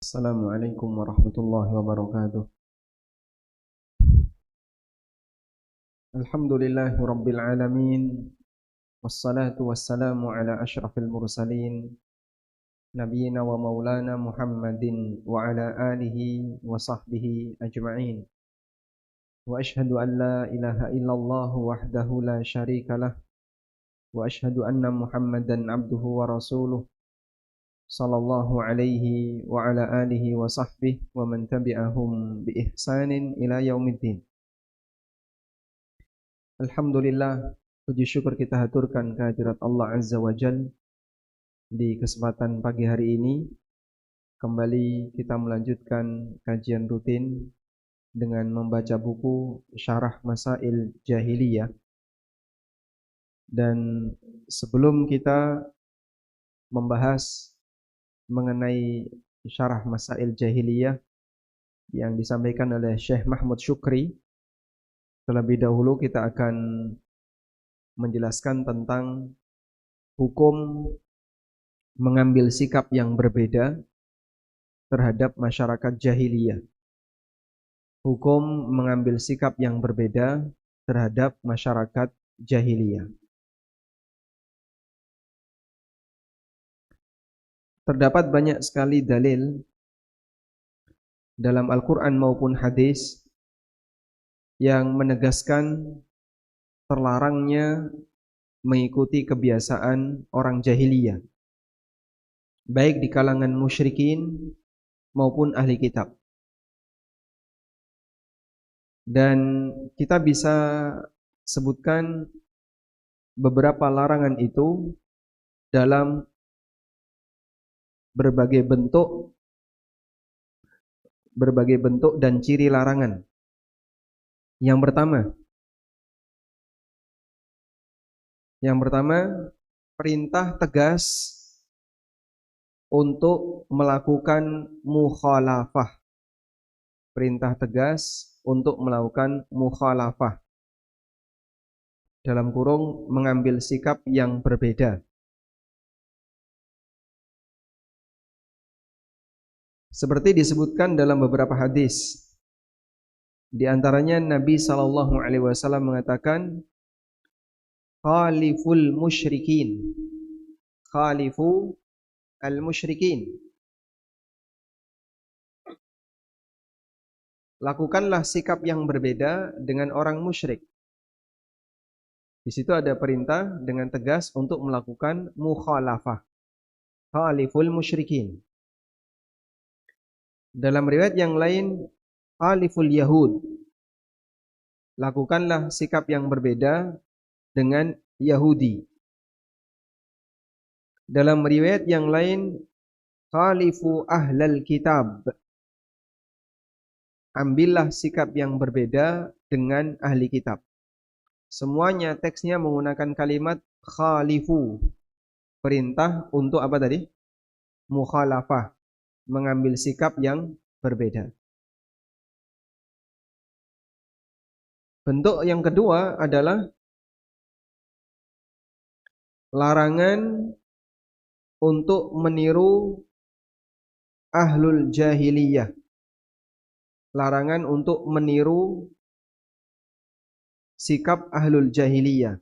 Assalamualaikum warahmatullahi wabarakatuh. Alhamdulillahi rabbil alamin. Wassalatu wassalamu ala ashrafil mursalin nabiyina wa maulana Muhammadin wa ala alihi wa sahbihi ajma'in. Wa ashhadu an la ilaha illallah wahdahu la syarika lah. Wa ashhadu anna Muhammadan abduhu wa rasuluh sallallahu alaihi wa ala alihi wa sahbihi wa man tabi'ahum bi ihsanin ila yaumiddin. Alhamdulillah, puji syukur kita haturkan kehadirat Allah Azza wa Jal. Di kesempatan pagi hari ini kembali kita melanjutkan kajian rutin dengan membaca buku Syarah Masail Jahiliyah. Dan sebelum kita membahas mengenai Syarah Masail Jahiliyah yang disampaikan oleh Syekh Mahmud Syukri, terlebih dahulu kita akan menjelaskan tentang hukum mengambil sikap yang berbeda terhadap masyarakat jahiliyah. Hukum mengambil sikap yang berbeda terhadap masyarakat jahiliyah. Terdapat banyak sekali dalil dalam Al-Quran maupun hadis yang menegaskan terlarangnya mengikuti kebiasaan orang jahiliyah, baik di kalangan musyrikin maupun ahli kitab. Dan kita bisa sebutkan beberapa larangan itu dalam berbagai bentuk dan ciri larangan. Yang pertama, perintah tegas untuk melakukan mukhalafah. Perintah tegas untuk melakukan mukhalafah. Dalam kurung mengambil sikap yang berbeda. Seperti disebutkan dalam beberapa hadis. Di antaranya Nabi SAW mengatakan, Khaliful musyrikin. Khalifu al-musyrikin. Lakukanlah sikap yang berbeda dengan orang musyrik. Di situ ada perintah dengan tegas untuk melakukan mukhalafah. Khaliful musyrikin. Dalam riwayat yang lain, Khaliful Yahud. Lakukanlah sikap yang berbeda dengan Yahudi. Dalam riwayat yang lain, Khalifu ahlal kitab. Ambillah sikap yang berbeda dengan ahli kitab. Semuanya teksnya menggunakan kalimat khalifu. Perintah untuk apa tadi? Mukhalafah. Mengambil sikap yang berbeda. Bentuk yang kedua adalah larangan untuk meniru ahlul jahiliyah. Larangan untuk meniru sikap ahlul jahiliyah.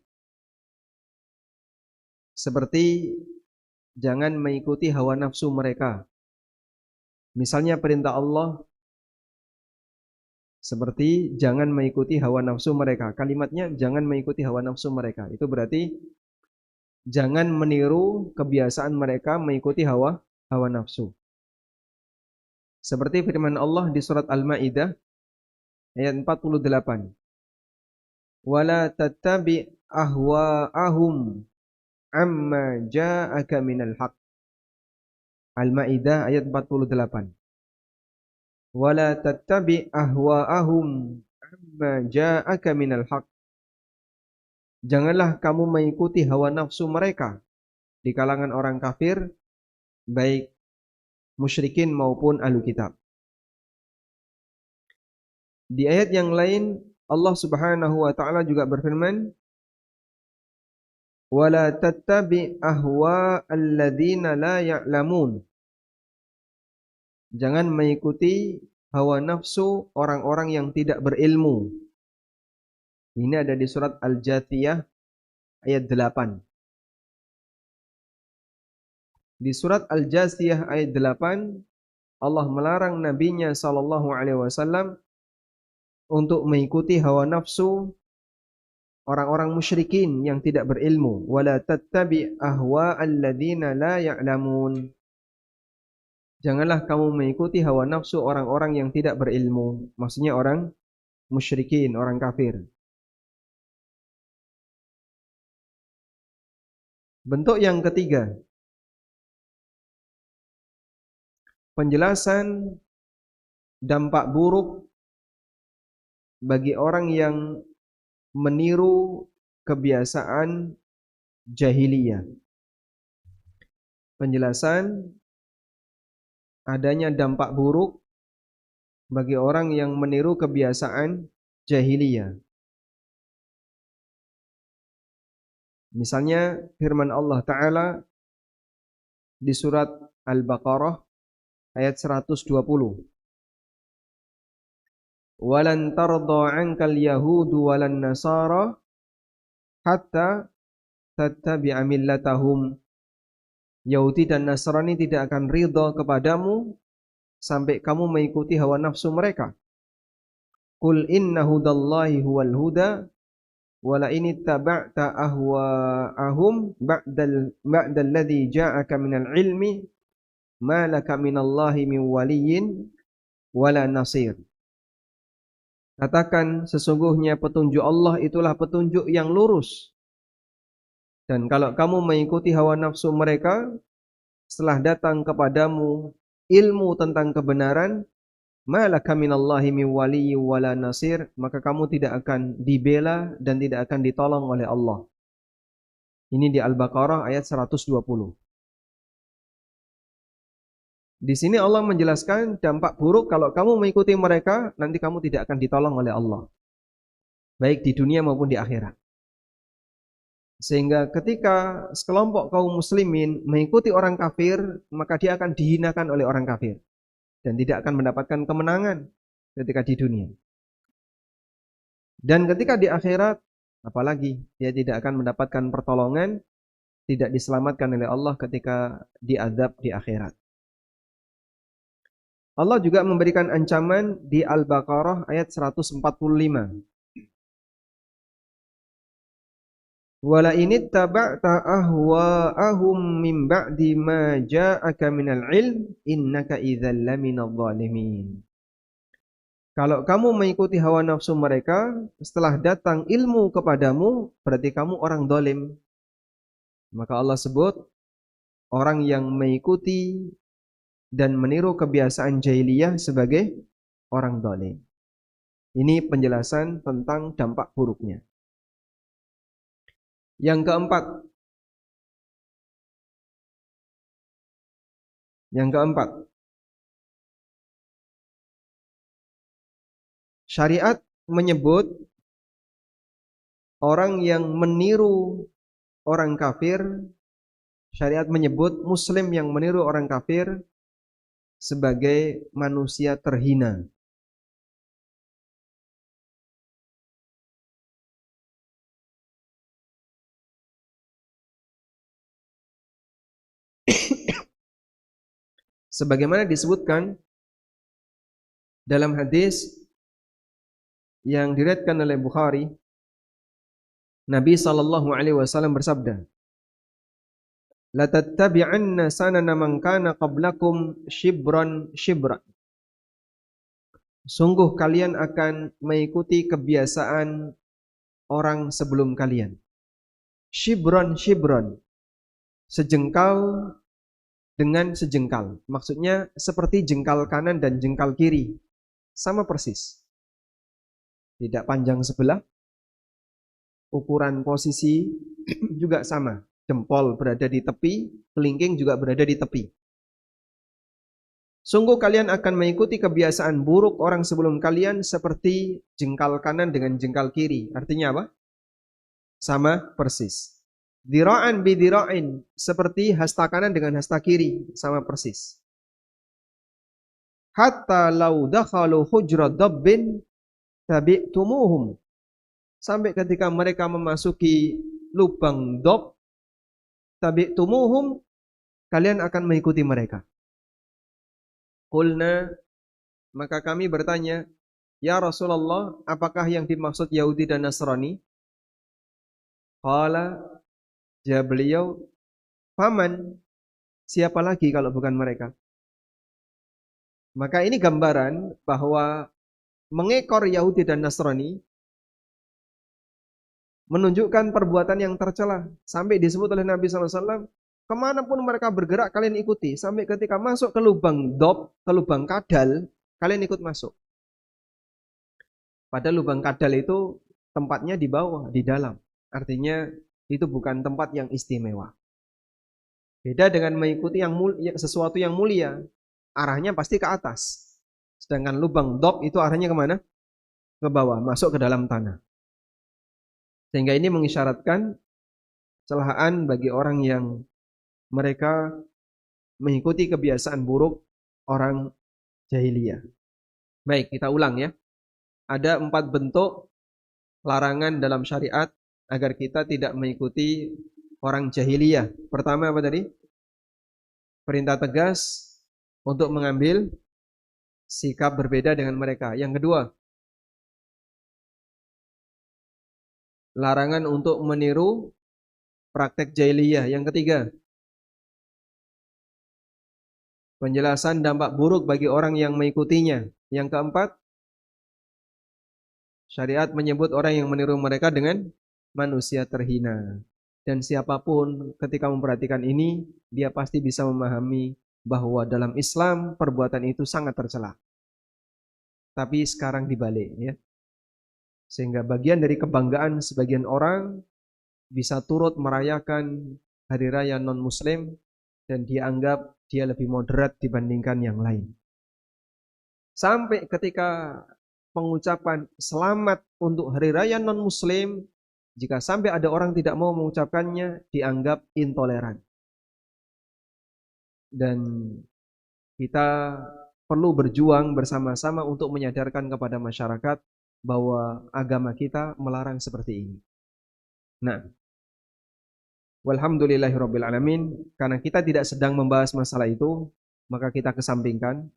Seperti jangan mengikuti hawa nafsu mereka. Misalnya perintah Allah seperti jangan mengikuti hawa nafsu mereka. Kalimatnya jangan mengikuti hawa nafsu mereka. Itu berarti jangan meniru kebiasaan mereka mengikuti hawa nafsu. Seperti firman Allah di surat Al-Maidah ayat 48. Wala tattabi ahwa'ahum amma ja'aka minal haq. Al-Maidah ayat 48. Wala tattabi ahwa'ahum amma ja'aka minal haq. Janganlah kamu mengikuti hawa nafsu mereka di kalangan orang kafir, baik musyrikin maupun ahlu kitab. Di ayat yang lain Allah Subhanahu wa taala juga berfirman, wala tattabi ahwa alladzina la ya'lamun. Jangan mengikuti hawa nafsu orang-orang yang tidak berilmu. Ini ada di surat Al-Jathiyah ayat 8. Di surat Al-Jathiyah ayat 8, Allah melarang nabinya sallallahu alaihi wasallam untuk mengikuti hawa nafsu orang-orang musyrikin yang tidak berilmu. Wala tattabi ahwa'al ladzina la ya'lamun. Janganlah kamu mengikuti hawa nafsu orang-orang yang tidak berilmu. Maksudnya orang musyrikin, orang kafir. Bentuk yang ketiga, penjelasan dampak buruk bagi orang yang meniru kebiasaan jahiliyah. Penjelasan adanya dampak buruk bagi orang yang meniru kebiasaan jahiliyah. Misalnya firman Allah Ta'ala di surat Al-Baqarah ayat 120. Walan tarda 'ankal yahudu walan nasara hatta tattabi'a millatahum. Yahudi dan Nasrani tidak akan ridha kepadamu sampai kamu mengikuti hawa nafsu mereka. Qul inna hudallahi huwal huda wala in ittaba'ta ahwa'ahum ba'dal ladzi ja'aka minal ilmi ma laka minallahi min waliyyin wala nasir. Katakan sesungguhnya petunjuk Allah itulah petunjuk yang lurus. Dan kalau kamu mengikuti hawa nafsu mereka, setelah datang kepadamu ilmu tentang kebenaran, malaka minallahi min waliyyin wala nasir, maka kamu tidak akan dibela dan tidak akan ditolong oleh Allah. Ini di Al-Baqarah ayat 120. Di sini Allah menjelaskan dampak buruk kalau kamu mengikuti mereka, nanti kamu tidak akan ditolong oleh Allah, baik di dunia maupun di akhirat. Sehingga ketika sekelompok kaum muslimin mengikuti orang kafir, maka dia akan dihinakan oleh orang kafir dan tidak akan mendapatkan kemenangan ketika di dunia. Dan ketika di akhirat, apalagi dia tidak akan mendapatkan pertolongan, tidak diselamatkan oleh Allah ketika diazab di akhirat. Allah juga memberikan ancaman di Al-Baqarah ayat 145. Wala init taba'ta ahwa'ahum min ba'di ma ja'aka minal ilm innaka idzal laminadh dhalimin. Kalau kamu mengikuti hawa nafsu mereka setelah datang ilmu kepadamu, berarti kamu orang zalim. Maka Allah sebut orang yang mengikuti dan meniru kebiasaan jahiliyah sebagai orang zalim. Ini penjelasan tentang dampak buruknya. Yang keempat, syariat menyebut orang yang meniru orang kafir, syariat menyebut muslim yang meniru orang kafir sebagai manusia terhina. Sebagaimana disebutkan dalam hadis yang diriwayatkan oleh Bukhari, Nabi sallallahu alaihi wasallam bersabda, "La tattabi'anna sanana man kana qablakum shibran shibran." Sungguh kalian akan mengikuti kebiasaan orang sebelum kalian. Shibran shibran, sejengkal dengan sejengkal. Maksudnya seperti jengkal kanan dan jengkal kiri. Sama persis. Tidak panjang sebelah. Ukuran posisi juga sama. Jempol berada di tepi, kelingking juga berada di tepi. Sungguh kalian akan mengikuti kebiasaan buruk orang sebelum kalian seperti jengkal kanan dengan jengkal kiri. Artinya apa? Sama persis. Dira'an bidira'in, seperti hasta kanan dengan hasta kiri, sama persis. hatta law dakhalu hujra dabbin tabi'tumuhum. Sampai ketika mereka memasuki lubang dob, tabi'tumuhum, kalian akan mengikuti mereka. Qulna, maka kami bertanya, ya Rasulullah, apakah yang dimaksud Yahudi dan Nasrani? Qala, jawab beliau, faman, siapa lagi kalau bukan mereka? Maka ini gambaran bahwa mengekor Yahudi dan Nasrani menunjukkan perbuatan yang tercela. Sampai disebut oleh Nabi SAW, kemanapun mereka bergerak kalian ikuti. Sampai ketika masuk ke lubang dob, ke lubang kadal, kalian ikut masuk. Padahal lubang kadal itu tempatnya di bawah, di dalam. Artinya itu bukan tempat yang istimewa. Beda dengan mengikuti sesuatu yang mulia, arahnya pasti ke atas. Sedangkan lubang dob itu arahnya kemana? Ke bawah, masuk ke dalam tanah. Sehingga ini mengisyaratkan celaan bagi orang yang mereka mengikuti kebiasaan buruk orang jahiliyah. Baik, kita ulang ya. Ada 4 bentuk larangan dalam syariat agar kita tidak mengikuti orang jahiliyah. Pertama apa tadi? Perintah tegas untuk mengambil sikap berbeda dengan mereka. Yang kedua, larangan untuk meniru praktek jahiliyah. Yang ketiga, penjelasan dampak buruk bagi orang yang mengikutinya. Yang keempat, syariat menyebut orang yang meniru mereka dengan manusia terhina. Dan siapapun ketika memperhatikan ini, dia pasti bisa memahami bahwa dalam Islam perbuatan itu sangat tercela. Tapi sekarang dibalik ya. Sehingga bagian dari kebanggaan sebagian orang bisa turut merayakan hari raya non-muslim dan dia anggap dia lebih moderat dibandingkan yang lain. Sampai ketika pengucapan selamat untuk hari raya non-muslim, jika sampai ada orang tidak mau mengucapkannya, dianggap intoleran. Dan kita perlu berjuang bersama-sama untuk menyadarkan kepada masyarakat bahwa agama kita melarang seperti ini. Nah, walhamdulillahirabbil alamin, karena kita tidak sedang membahas masalah itu, maka kita kesampingkan.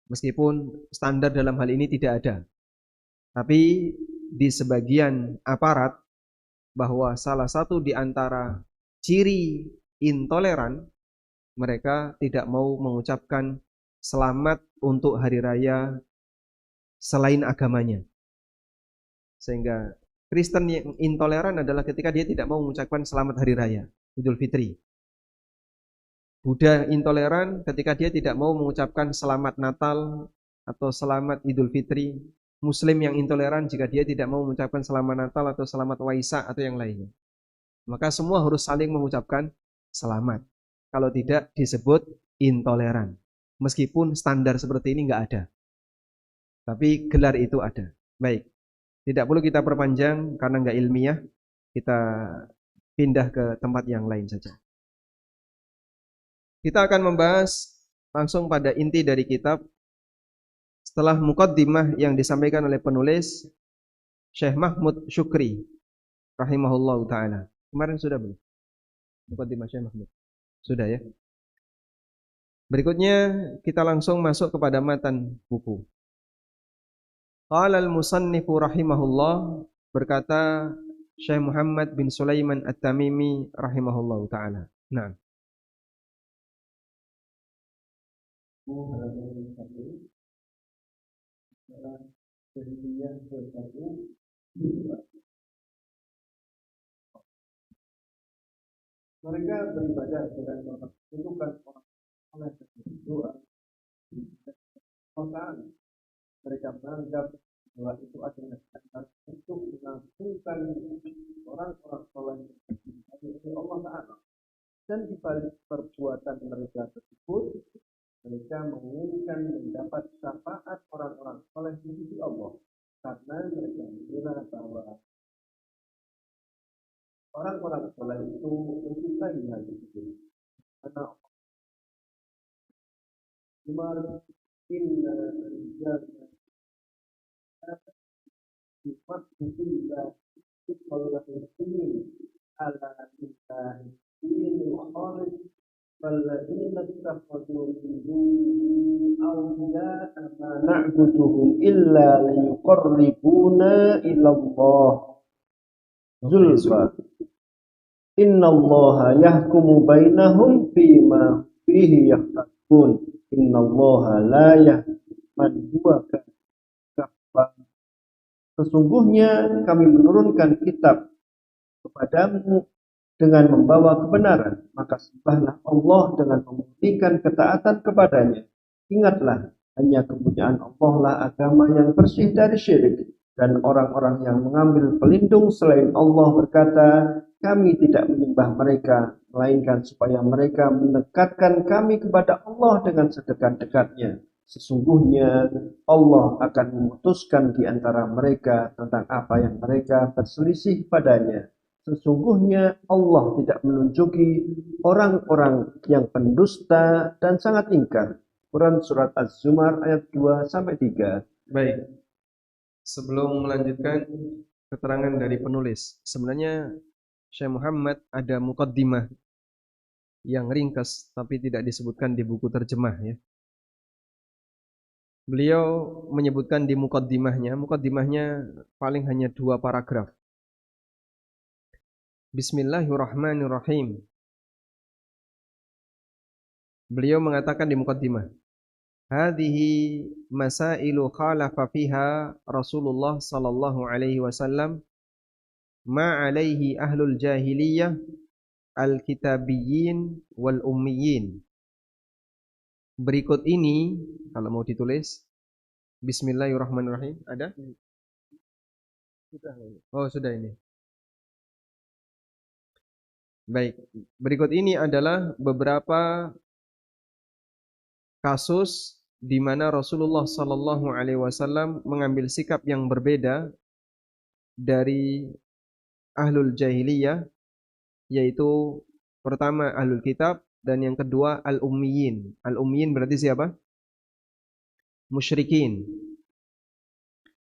Meskipun standar dalam hal ini tidak ada. Tapi di sebagian aparat bahwa salah satu di antara ciri intoleran, mereka tidak mau mengucapkan selamat untuk hari raya selain agamanya. Sehingga Kristen yang intoleran adalah ketika dia tidak mau mengucapkan selamat hari raya Idul Fitri. Buddha intoleran ketika dia tidak mau mengucapkan selamat Natal atau selamat Idul Fitri. Muslim yang intoleran jika dia tidak mau mengucapkan selamat Natal atau selamat Waisak atau yang lainnya. Maka semua harus saling mengucapkan selamat. Kalau tidak disebut intoleran. Meskipun standar seperti ini nggak ada. Tapi gelar itu ada. Baik. Tidak perlu kita perpanjang karena nggak ilmiah. Kita pindah ke tempat yang lain saja. Kita akan membahas langsung pada inti dari kitab. Setelah muqaddimah yang disampaikan oleh penulis Syekh Mahmud Syukri rahimahullahu taala. Kemarin sudah belum? Muqaddimah Syekh Mahmud. Sudah ya. Berikutnya kita langsung masuk kepada matan buku. Qala al-musannifu rahimahullah, berkata Syekh Muhammad bin Sulaiman At-Tamimi rahimahullahu taala. Nah. Mereka beribadah dengan mempertunjukkan orang oleh doa. Mereka menganggap bahwa itu adalah cara untuk melangsungkan orang-orang soleh dari Allah Ta'ala. Dan di balik perbuatan mereka tersebut, mereka menginginkan mendapat syafaat orang-orang soleh di sisi Allah. Karena mereka mengira bahwa orang-orang soleh itu mencintai hal itu. Karena in إلا المسلمين على لسان الدين الخالص فالذين اتخذوا من دونه أولياء ما نعبدهم إلا ليقربونا إلى الله زلفى إن الله يحكم بينهم فيما فيه يختلفون إن الله لا يهدي من هو كافر. Sesungguhnya kami menurunkan kitab kepadamu dengan membawa kebenaran, maka sembahlah Allah dengan membuktikan ketaatan kepadanya. Ingatlah, hanya kepunyaan Allah lah agama yang bersih dari syirik. Dan orang-orang yang mengambil pelindung selain Allah berkata, kami tidak menyembah mereka, melainkan supaya mereka mendekatkan kami kepada Allah dengan sedekat-dekatnya. Sesungguhnya Allah akan memutuskan di antara mereka tentang apa yang mereka berselisih padanya. Sesungguhnya Allah tidak menunjuki orang-orang yang pendusta dan sangat ingkar. Quran Surat Az-Zumar ayat 2-3. Baik, sebelum melanjutkan keterangan dari penulis, sebenarnya Syekh Muhammad ada muqaddimah yang ringkas tapi tidak disebutkan di buku terjemah ya. Beliau menyebutkan di muqaddimahnya paling hanya 2 paragraf. Bismillahirrahmanirrahim. Beliau mengatakan di muqaddimah, hadhihi masailu khalafa fiha Rasulullah sallallahu alaihi wasallam ma alaihi ahlul jahiliyah al-kitabiyyin wal ummiyin. Berikut ini, kalau mau ditulis, Bismillahirrahmanirrahim, ada? Oh, sudah ini. Baik, berikut ini adalah beberapa kasus di mana Rasulullah sallallahu alaihi wasallam mengambil sikap yang berbeda dari ahlul jahiliyah, yaitu pertama ahlul kitab dan yang kedua al-ummiyin. Al-ummiyin berarti siapa? Musyrikin.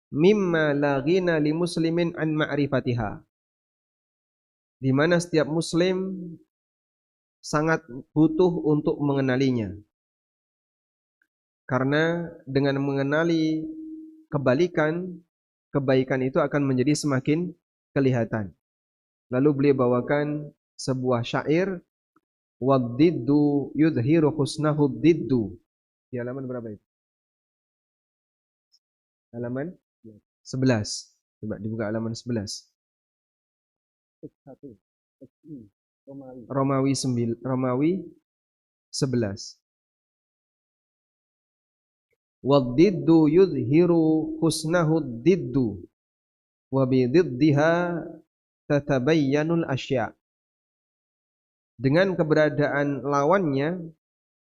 Mimma la ghina li muslimin an ma'rifatiha. Di mana setiap muslim sangat butuh untuk mengenalinya. Karena dengan mengenali kebaikan itu akan menjadi semakin kelihatan. Lalu beliau bawakan sebuah syair, waddiddu yudhiru husnahu diddu. Di halaman berapa itu? Halaman 11. Coba dibuka halaman 11. Romawi 11. Waddiddu yudhiru husnahu diddu wa bididdiha tatabayyanul asya'. Dengan keberadaan lawannya,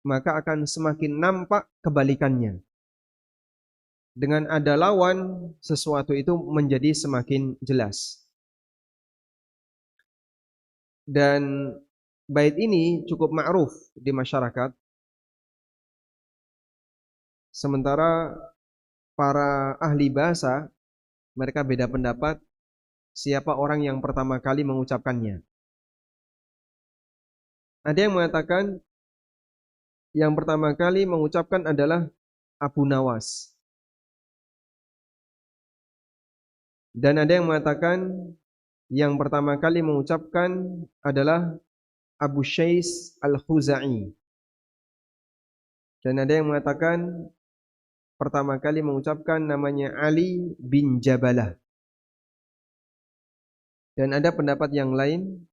maka akan semakin nampak kebalikannya. Dengan ada lawan, sesuatu itu menjadi semakin jelas. Dan bait ini cukup ma'ruf di masyarakat. Sementara para ahli bahasa, mereka beda pendapat siapa orang yang pertama kali mengucapkannya. Ada yang mengatakan yang pertama kali mengucapkan adalah Abu Nawas. Dan ada yang mengatakan yang pertama kali mengucapkan adalah Abu Syais Al-Khuzai. Dan ada yang mengatakan pertama kali mengucapkan namanya Ali bin Jabalah. Dan ada pendapat yang lain,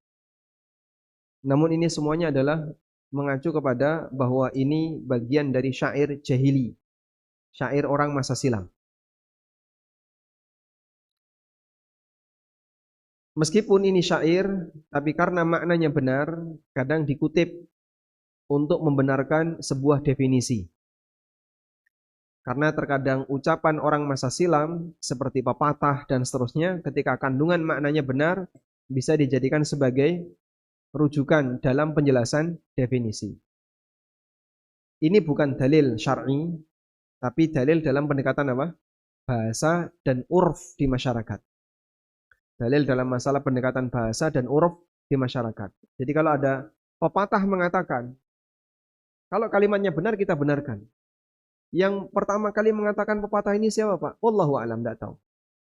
namun ini semuanya adalah mengacu kepada bahwa ini bagian dari syair jahili, syair orang masa silam. Meskipun ini syair, tapi karena maknanya benar, kadang dikutip untuk membenarkan sebuah definisi. Karena terkadang ucapan orang masa silam seperti pepatah dan seterusnya, ketika kandungan maknanya benar, bisa dijadikan sebagai rujukan dalam penjelasan definisi. Ini bukan dalil syar'i, tapi dalil dalam pendekatan apa? Bahasa dan urf di masyarakat. Dalil dalam masalah pendekatan bahasa dan uruf di masyarakat. Jadi kalau ada pepatah mengatakan, kalau kalimatnya benar kita benarkan. Yang pertama kali mengatakan pepatah ini siapa, Pak? Wallahu a'lam, tidak tahu.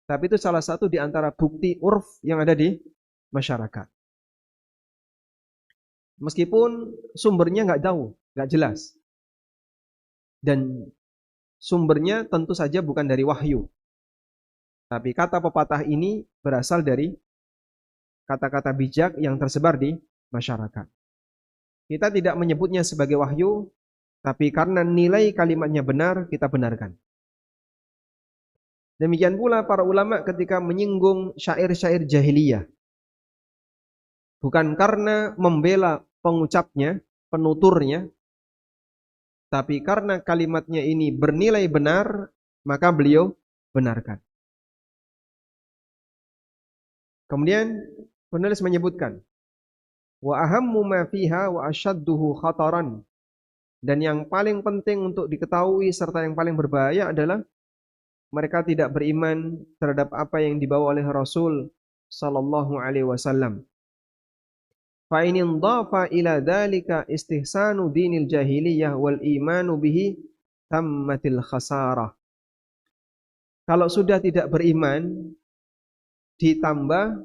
Tapi itu salah satu di antara bukti uruf yang ada di masyarakat. Meskipun sumbernya nggak jauh, nggak jelas. Dan sumbernya tentu saja bukan dari wahyu. Tapi kata pepatah ini berasal dari kata-kata bijak yang tersebar di masyarakat. Kita tidak menyebutnya sebagai wahyu, tapi karena nilai kalimatnya benar, kita benarkan. Demikian pula para ulama ketika menyinggung syair-syair jahiliyah. Bukan karena membela pengucapnya, penuturnya, tapi karena kalimatnya ini bernilai benar, maka beliau benarkan. Kemudian penulis menyebutkan, wa ahammu ma fiha wa asyadduhu khataran. Dan yang paling penting untuk diketahui serta yang paling berbahaya adalah mereka tidak beriman terhadap apa yang dibawa oleh Rasul sallallahu alaihi wasallam. Fa in indhafa ila dzalika istihsanu dinil jahiliyah wal imanu bihi tammatil khasarah. Kalau sudah tidak beriman ditambah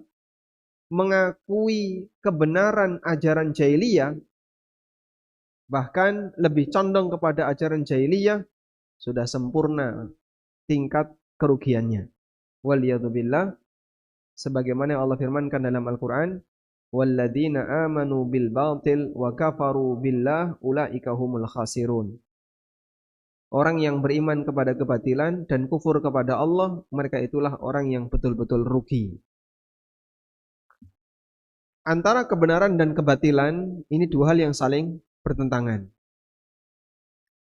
mengakui kebenaran ajaran jahiliyah, bahkan lebih condong kepada ajaran jahiliyah, sudah sempurna tingkat kerugiannya. Waliyadzubillah, sebagaimana Allah firmankan dalam Al-Quran, walladzina amanu bil batil wa kafaru billah ulaika humul khasirun. Orang yang beriman kepada kebatilan dan kufur kepada Allah, mereka itulah orang yang betul-betul rugi. Antara kebenaran dan kebatilan, ini dua hal yang saling bertentangan.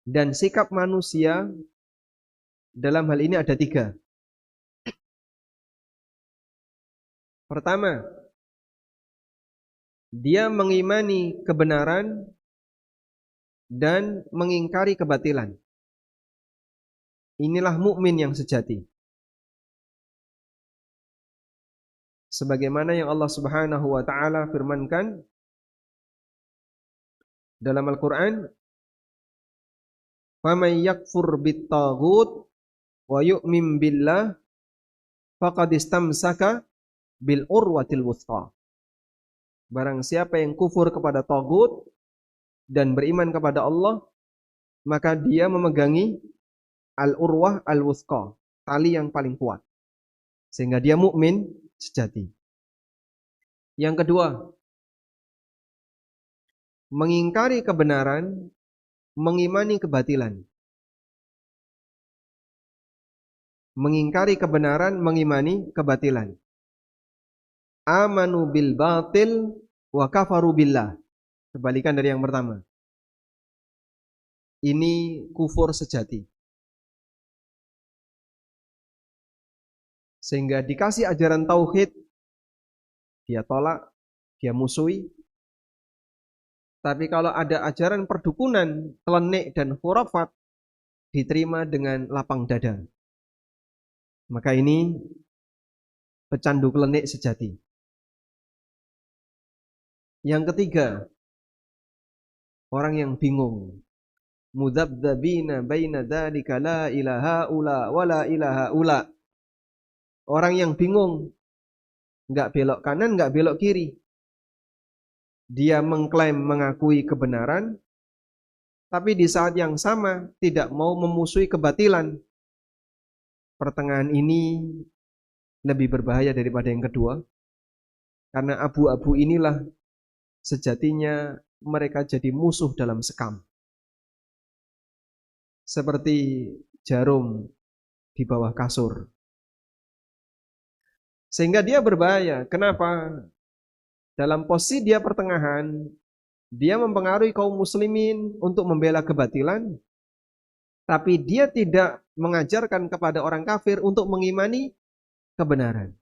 Dan sikap manusia dalam hal ini ada tiga. Pertama, dia mengimani kebenaran dan mengingkari kebatilan. Inilah mukmin yang sejati. Sebagaimana yang Allah Subhanahu wa taala firmankan dalam Al-Qur'an, "Faman yakfur bit-taghut wa yu'min billah faqad istamsaka bil urwatil wuthqa." Barang siapa yang kufur kepada taghut dan beriman kepada Allah, maka dia memegangi al-urwah al-wuthqa, tali yang paling kuat. Sehingga dia mukmin sejati. Yang kedua, mengingkari kebenaran, mengimani kebatilan. Mengingkari kebenaran, mengimani kebatilan. Amanu bil batil wa kafaru billah. Kebalikan dari yang pertama. Ini kufur sejati. Sehingga dikasih ajaran tauhid, dia tolak, dia musuhi. Tapi kalau ada ajaran perdukunan, klenik dan khurafat, diterima dengan lapang dada. Maka ini pecandu klenik sejati. Yang ketiga, orang yang bingung. Mudzabdzabina baina dzalika la ilaha ula wa la ilaha ula. Orang yang bingung, enggak belok kanan, enggak belok kiri. Dia mengklaim mengakui kebenaran, tapi di saat yang sama tidak mau memusuhi kebatilan. Pertengahan ini lebih berbahaya daripada yang kedua. Karena abu-abu inilah sejatinya mereka jadi musuh dalam sekam. Seperti jarum di bawah kasur. Sehingga dia berbahaya. Kenapa? Dalam posisi dia pertengahan, dia mempengaruhi kaum muslimin untuk membela kebatilan, tapi dia tidak mengajarkan kepada orang kafir untuk mengimani kebenaran.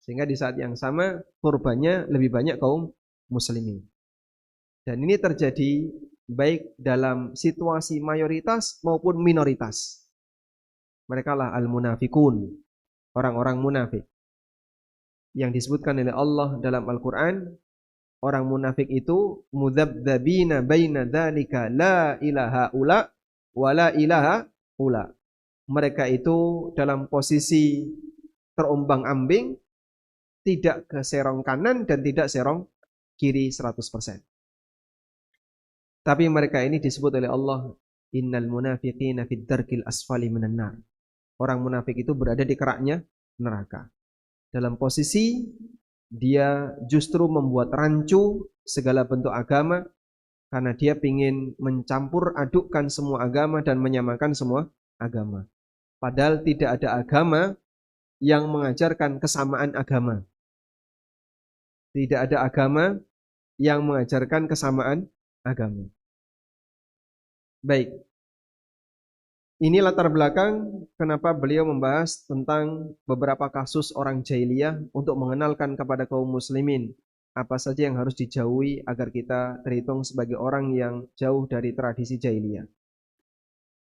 Sehingga di saat yang sama korbannya lebih banyak kaum muslimin. Dan ini terjadi baik dalam situasi mayoritas maupun minoritas. Mereka lah al-munafikun, orang-orang munafik. yang disebutkan oleh Allah dalam Al-Quran, orang munafik itu mudzabdzabina baina dzalika la ilaha ula wa la ilaha ula. Mereka itu dalam posisi terombang-ambing, tidak ke serong kanan dan tidak serong kiri 100%. Tapi mereka ini disebut oleh Allah, innal munafiqina fid darkil asfali minan nar. Orang munafik itu berada di keraknya neraka. Dalam posisi dia justru membuat rancu segala bentuk agama karena dia ingin mencampur adukkan semua agama dan menyamakan semua agama. Padahal tidak ada agama yang mengajarkan kesamaan agama. Tidak ada agama yang mengajarkan kesamaan agama. Baik. Ini latar belakang kenapa beliau membahas tentang beberapa kasus orang jahiliyah untuk mengenalkan kepada kaum muslimin apa saja yang harus dijauhi agar kita terhitung sebagai orang yang jauh dari tradisi jahiliyah.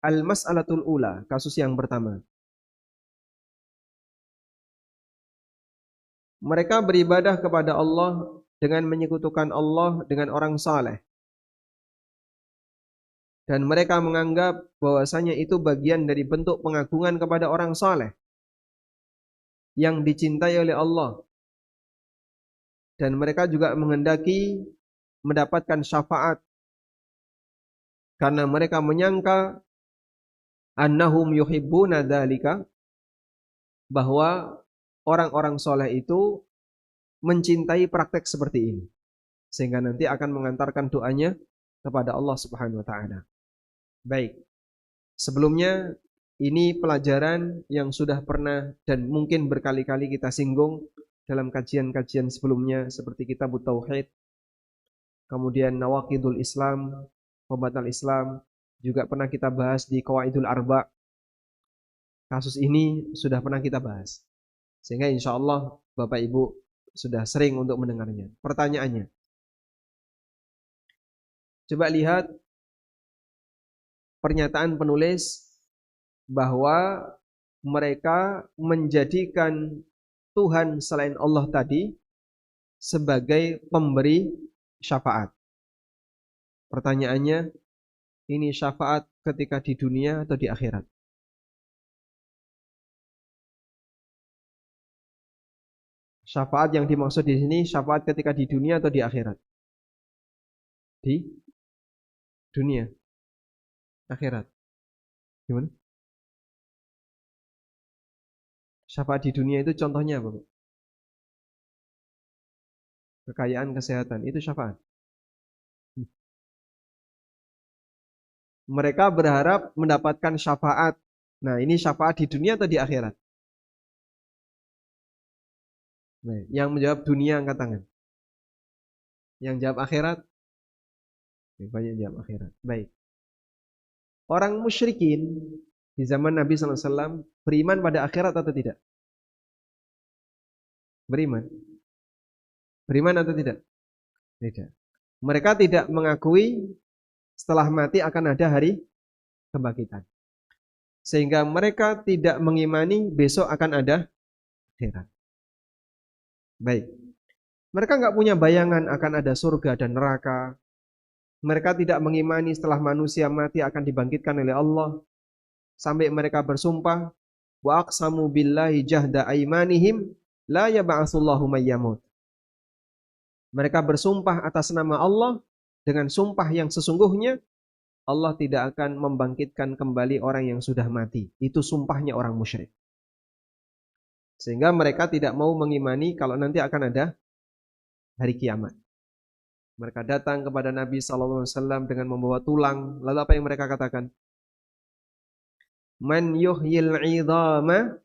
Al-mas'alatul ula, kasus yang pertama. Mereka beribadah kepada Allah dengan menyekutukan Allah dengan orang saleh. Dan mereka menganggap bahwasanya itu bagian dari bentuk pengagungan kepada orang saleh yang dicintai oleh Allah. Dan mereka juga menghendaki mendapatkan syafaat karena mereka menyangka annahum yuhibbuna dzalika, bahwa orang-orang saleh itu mencintai praktek seperti ini sehingga nanti akan mengantarkan doanya kepada Allah Subhanahu wa taala. Baik. Sebelumnya ini pelajaran yang sudah pernah dan mungkin berkali-kali kita singgung dalam kajian-kajian sebelumnya seperti Kitab Tauhid, kemudian Nawaqidul Islam, pembatal Islam, juga pernah kita bahas di Qawaidul Arba. Kasus ini sudah pernah kita bahas. Sehingga insya Allah Bapak Ibu sudah sering untuk mendengarnya. Pertanyaannya, coba lihat pernyataan penulis bahwa mereka menjadikan Tuhan selain Allah tadi sebagai pemberi syafaat. Pertanyaannya, ini syafaat ketika di dunia atau di akhirat? Syafaat yang dimaksud di sini syafaat ketika di dunia atau di akhirat? Di dunia. Akhirat. Gimana? Syafaat di dunia itu contohnya apa, Pak? Kekayaan, kesehatan, itu syafaat. Mereka berharap mendapatkan syafaat. Nah, ini syafaat di dunia atau di akhirat? Nah, yang menjawab dunia angkat tangan. Yang jawab akhirat? Banyak yang jawab akhirat. Baik. Orang musyrikin di zaman Nabi SAW beriman pada akhirat atau tidak? Beriman. Beriman atau tidak? Tidak. Mereka tidak mengakui setelah mati akan ada hari kebangkitan. Sehingga mereka tidak mengimani besok akan ada akhirat. Baik. Mereka nggak punya bayangan akan ada surga dan neraka. Mereka tidak mengimani setelah manusia mati akan dibangkitkan oleh Allah. Sampai mereka bersumpah, wa aqsamu billahi jahda aimanihim la yab'atsullahu mayyamut. Mereka bersumpah atas nama Allah dengan sumpah yang sesungguhnya Allah tidak akan membangkitkan kembali orang yang sudah mati. Itu sumpahnya orang musyrik. Sehingga mereka tidak mau mengimani kalau nanti akan ada hari kiamat. Mereka datang kepada Nabi SAW dengan membawa tulang. Lalu apa yang mereka katakan? Man yuhyil 'idhama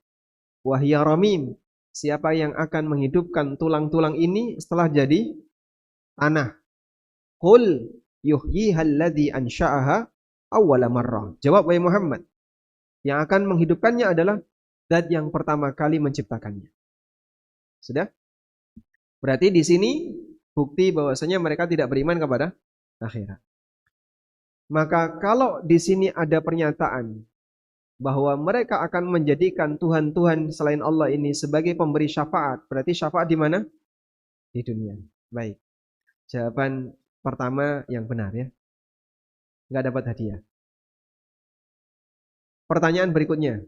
wa hiya ramim. Siapa yang akan menghidupkan tulang-tulang ini setelah jadi tanah? Qul yuhyihal ladzi ansha'aha awwala marrah. Jawab wahai Muhammad, yang akan menghidupkannya adalah zat yang pertama kali menciptakannya. Sudah? Berarti di sini bukti bahwasanya mereka tidak beriman kepada akhirat. Maka kalau di sini ada pernyataan bahwa mereka akan menjadikan Tuhan-Tuhan selain Allah ini sebagai pemberi syafaat. Berarti syafaat di mana? Di dunia. Baik. Jawaban pertama yang benar ya. Nggak dapat hadiah. Pertanyaan berikutnya.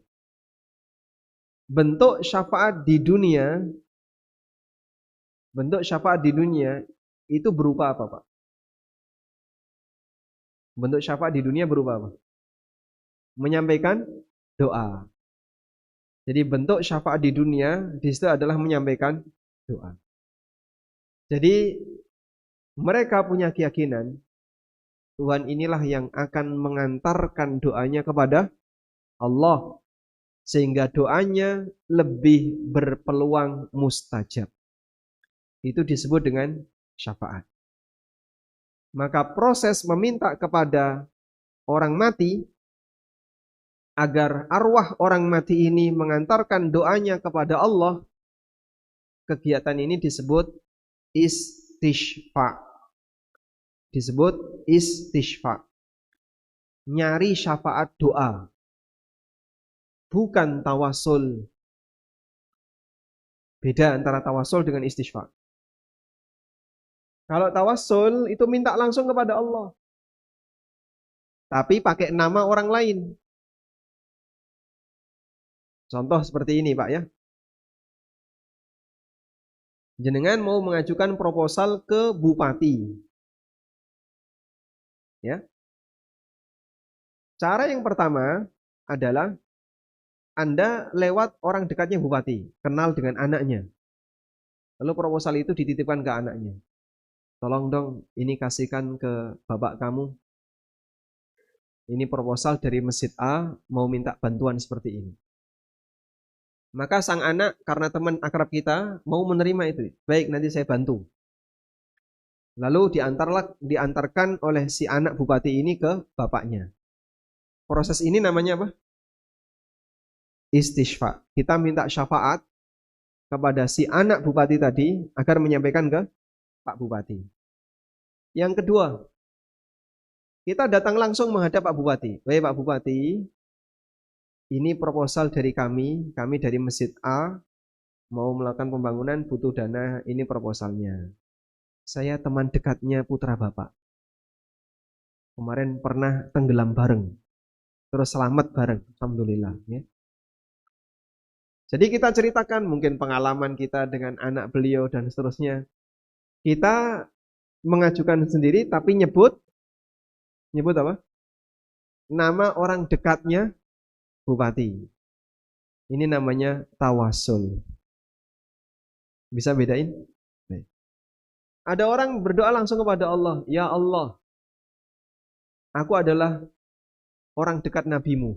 Bentuk syafaat di dunia itu berupa apa, Pak? Bentuk syafaat di dunia berupa apa? Menyampaikan doa. Jadi bentuk syafaat di dunia di situ adalah menyampaikan doa. Jadi mereka punya keyakinan Tuhan inilah yang akan mengantarkan doanya kepada Allah, sehingga doanya lebih berpeluang mustajab. Itu disebut dengan syafaat. Maka proses meminta kepada orang mati agar arwah orang mati ini mengantarkan doanya kepada Allah, kegiatan ini disebut istishfa. Disebut istishfa. Nyari syafaat doa. Bukan tawasul. Beda antara tawasul dengan istishfa. Kalau tawasul itu minta langsung kepada Allah. Tapi pakai nama orang lain. Contoh seperti ini, Pak ya. Jenengan mau mengajukan proposal ke bupati. Ya. Cara yang pertama adalah Anda lewat orang dekatnya bupati, kenal dengan anaknya. Lalu proposal itu dititipkan ke anaknya. Tolong dong, ini kasihkan ke bapak kamu. Ini proposal dari Masjid A, mau minta bantuan seperti ini. Maka sang anak karena teman akrab kita mau menerima itu. Baik, nanti saya bantu. Lalu diantarkan oleh si anak bupati ini ke bapaknya. Proses ini namanya apa? Istishfa. Kita minta syafaat kepada si anak bupati tadi agar menyampaikan ke Pak Bupati. Yang kedua, kita datang langsung menghadap Pak Bupati. Baik Pak Bupati, ini proposal dari kami dari Masjid A, mau melakukan pembangunan, butuh dana, ini proposalnya. Saya teman dekatnya putra Bapak. Kemarin pernah tenggelam bareng, terus selamat bareng, alhamdulillah. Ya. Jadi kita ceritakan mungkin pengalaman kita dengan anak beliau dan seterusnya. Kita mengajukan sendiri tapi nyebut apa? Nama orang dekatnya bupati. Ini namanya tawasul. Bisa bedain? Ada orang berdoa langsung kepada Allah. Ya Allah, aku adalah orang dekat nabimu.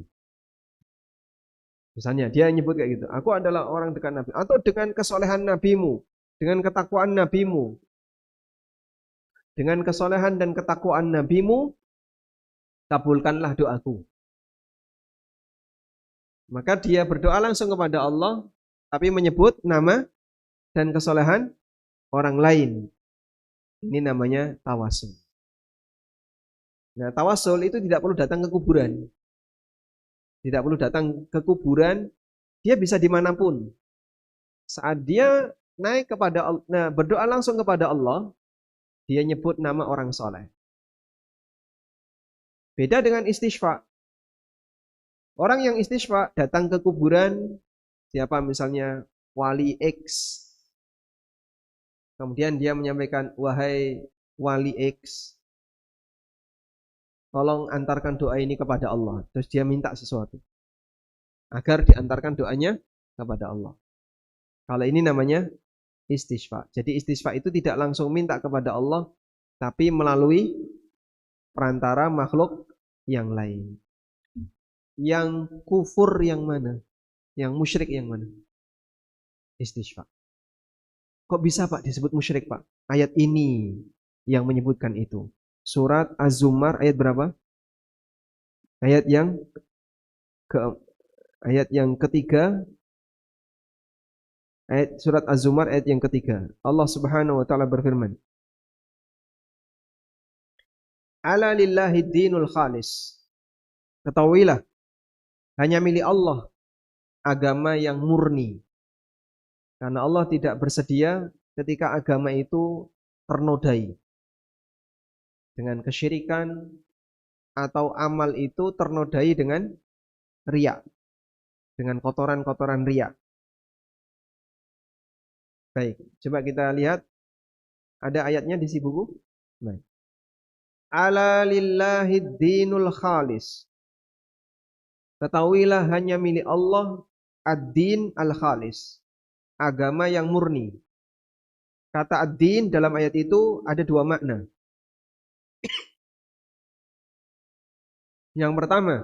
Misalnya dia nyebut kayak gitu. Aku adalah orang dekat nabi. Atau dengan kesolehan nabimu. Dengan ketakwaan nabimu. Dengan kesolehan dan ketakwaan nabimu, kabulkanlah doaku. Maka dia berdoa langsung kepada Allah, tapi menyebut nama dan kesolehan orang lain. Ini namanya tawasul. Nah, tawasul itu tidak perlu datang ke kuburan. Tidak perlu datang ke kuburan, dia bisa dimanapun. Saat dia naik kepada Allah, nah, berdoa langsung kepada Allah, dia nyebut nama orang soleh. Beda dengan istishfa. Orang yang istishfa datang ke kuburan, siapa misalnya wali X. Kemudian dia menyampaikan, wahai wali X, tolong antarkan doa ini kepada Allah. Terus dia minta sesuatu. Agar diantarkan doanya kepada Allah. Kalau ini namanya istishfa. Jadi istishfa itu tidak langsung minta kepada Allah, tapi melalui perantara makhluk yang lain. Yang kufur yang mana? Yang musyrik yang mana? Istishfa. Kok bisa Pak disebut musyrik Pak? Ayat ini yang menyebutkan itu. Surat Az-Zumar ayat berapa? Ayat yang ketiga. Ayat surat Az-Zumar ayat yang ketiga. Allah Subhanahu wa taala berfirman, "Ala lillahi dinul khalis." Ketahuilah hanya milik Allah agama yang murni. Karena Allah tidak bersedia ketika agama itu ternodai dengan kesyirikan atau amal itu ternodai dengan riya, dengan kotoran-kotoran riya. Baik, coba kita lihat ada ayatnya di si buku. Baik. Ala lillahid dinul khalis. Ketahuilah hanya milik Allah ad-din al-khalis, agama yang murni. Kata ad-din dalam ayat itu ada dua makna. Yang pertama,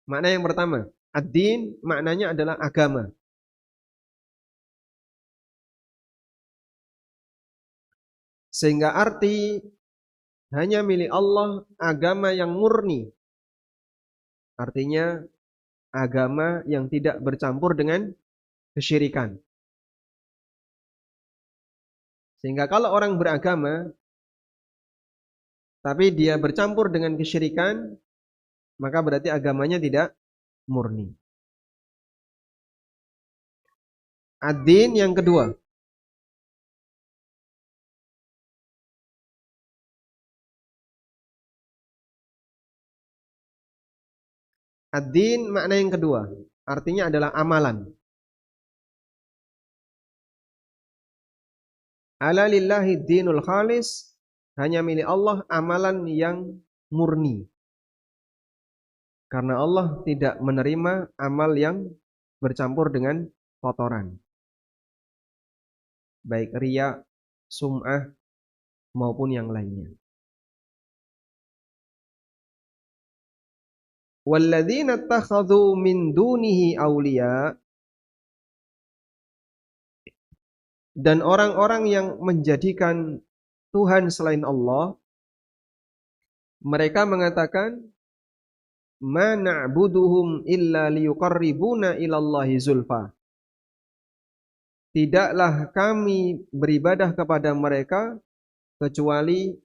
makna yang pertama, ad-din maknanya adalah agama. Sehingga arti hanya milik Allah agama yang murni. Artinya agama yang tidak bercampur dengan kesyirikan. Sehingga kalau orang beragama tapi dia bercampur dengan kesyirikan, maka berarti agamanya tidak murni. Ad-din yang kedua. Ad-din makna yang kedua, artinya adalah amalan. Ala lillahi dinul khalis, hanya milik Allah amalan yang murni. Karena Allah tidak menerima amal yang bercampur dengan kotoran. Baik riya, sum'ah, maupun yang lainnya. Walladzina ittakhadhu min dunihi awliya, dan orang-orang yang menjadikan Tuhan selain Allah, mereka mengatakan ma na'buduhum illa liyuqarribuna ilallahi zulfa. Tidaklah kami beribadah kepada mereka kecuali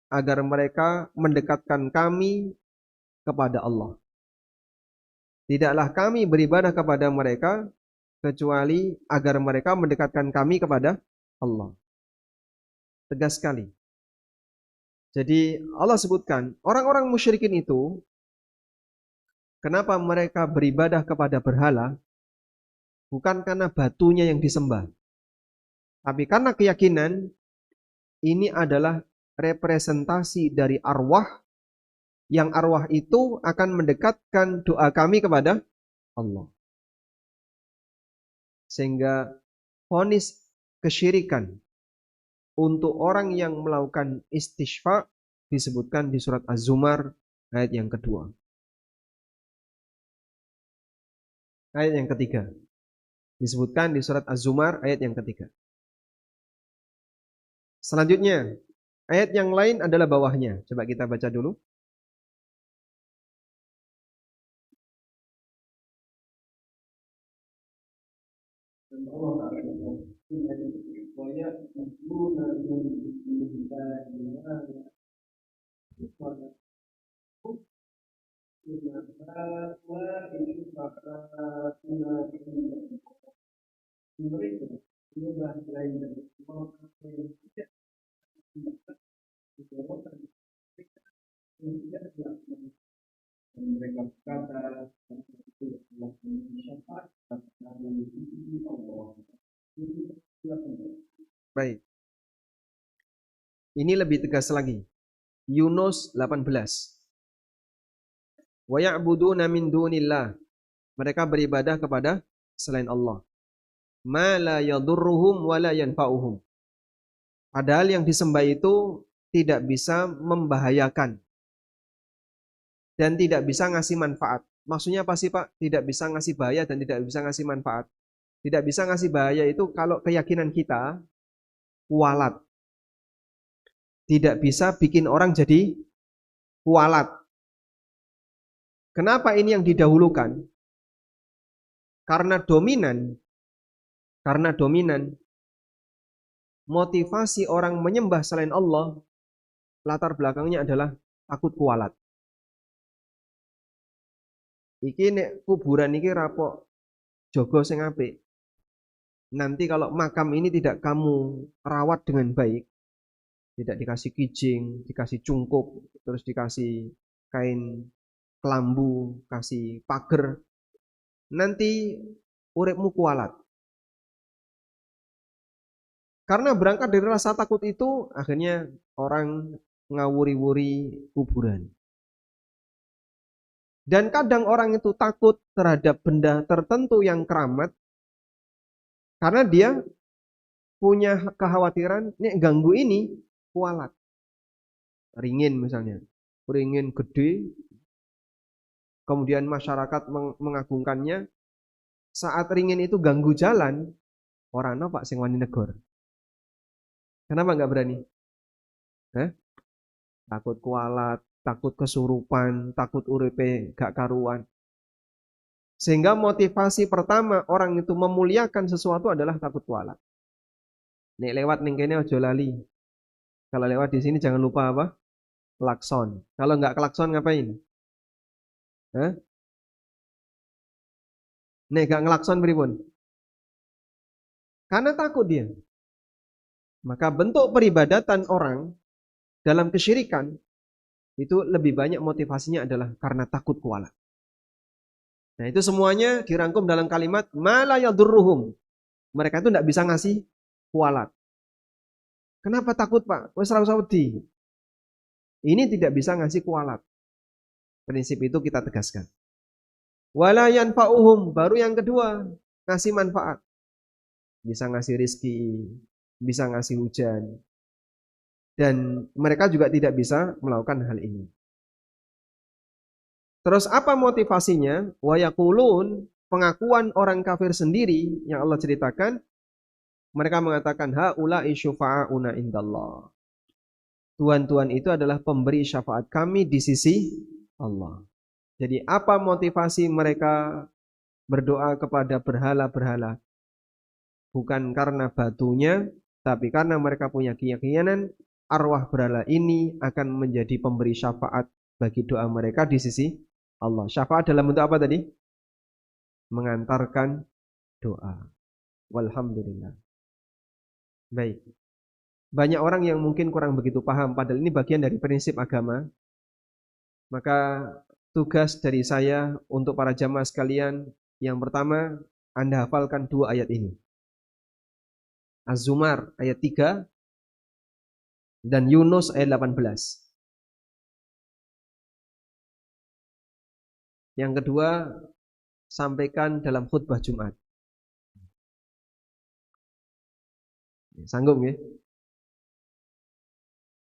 agar mereka mendekatkan kami kepada Allah. Tidaklah kami beribadah kepada mereka kecuali agar mereka mendekatkan kami kepada Allah. Tegas sekali. Jadi Allah sebutkan orang-orang musyrikin itu, kenapa mereka beribadah kepada berhala? Bukan karena batunya yang disembah, tapi karena keyakinan ini adalah representasi dari arwah, yang arwah itu akan mendekatkan doa kami kepada Allah. Sehingga vonis kesyirikan untuk orang yang melakukan istighfar disebutkan di surat Az-Zumar ayat yang kedua. Ayat yang ketiga disebutkan di surat Az-Zumar ayat yang ketiga. Selanjutnya, ayat yang lain adalah bawahnya. Coba kita baca dulu. Mereka berkata, baik. Ini lebih tegas lagi. Yunus 18. Wa ya'buduna min dunillah. Mereka beribadah kepada selain Allah. Ma la yadurruhum wa la yanfa'uhum. Padahal yang disembah itu tidak bisa membahayakan dan tidak bisa ngasih manfaat. Maksudnya apa sih Pak? Tidak bisa ngasih bahaya dan tidak bisa ngasih manfaat. Tidak bisa ngasih bahaya itu kalau keyakinan kita kualat. Tidak bisa bikin orang jadi kualat. Kenapa ini yang didahulukan? Karena dominan. Motivasi orang menyembah selain Allah, latar belakangnya adalah takut kualat. Iki nek kuburan iki rapok jogo sing apik. Nanti kalau makam ini tidak kamu rawat dengan baik, tidak dikasih kijing, dikasih cungkup, terus dikasih kain kelambu, kasih pager, nanti uripmu kualat. Karena berangkat dari rasa takut itu, akhirnya orang ngawuri-wuri kuburan. Dan kadang orang itu takut terhadap benda tertentu yang keramat, karena dia punya kekhawatiran, nek ganggu ini kualat. Ringin misalnya, ringin gede, kemudian masyarakat mengagungkannya. Saat ringin itu ganggu jalan, orang no pak sing wani negor. Kenapa nggak berani? Takut kualat, takut kesurupan, takut uripe gak karuan. Sehingga motivasi pertama orang itu memuliakan sesuatu adalah takut kualat. Nek lewat ning kene aja lali. Kalau lewat di sini jangan lupa apa? Klakson. Kalau nggak klakson ngapain? Nek gak ngelakson pripun? Karena takut dia. Maka bentuk peribadatan orang dalam kesyirikan itu lebih banyak motivasinya adalah karena takut kualat. Nah, itu semuanya dirangkum dalam kalimat mala yadurruhum. Mereka itu tidak bisa ngasih kualat. Kenapa takut, Pak? Wes ra usah wedi. Ini tidak bisa ngasih kualat. Prinsip itu kita tegaskan. Wala yanfa'uhum, baru yang kedua, ngasih manfaat. Bisa ngasih rizki, bisa ngasih hujan. Dan mereka juga tidak bisa melakukan hal ini. Terus apa motivasinya? Wa yaqulun, pengakuan orang kafir sendiri yang Allah ceritakan, mereka mengatakan haula'i syufa'auna indallah. Tuhan-Tuhan itu adalah pemberi syafaat kami di sisi Allah. Jadi apa motivasi mereka berdoa kepada berhala-berhala? Bukan karena batunya, tapi karena mereka punya keyakinan arwah berhala ini akan menjadi pemberi syafaat bagi doa mereka di sisi Allah. Syafaat dalam bentuk apa tadi? Mengantarkan doa. Walhamdulillah. Baik. Banyak orang yang mungkin kurang begitu paham, padahal ini bagian dari prinsip agama. Maka tugas dari saya untuk para jamaah sekalian, yang pertama, Anda hafalkan 2 ayat ini. Az-Zumar ayat 3 dan Yunus ayat 18. Yang kedua, sampaikan dalam khutbah Jumat. Sanggup ya?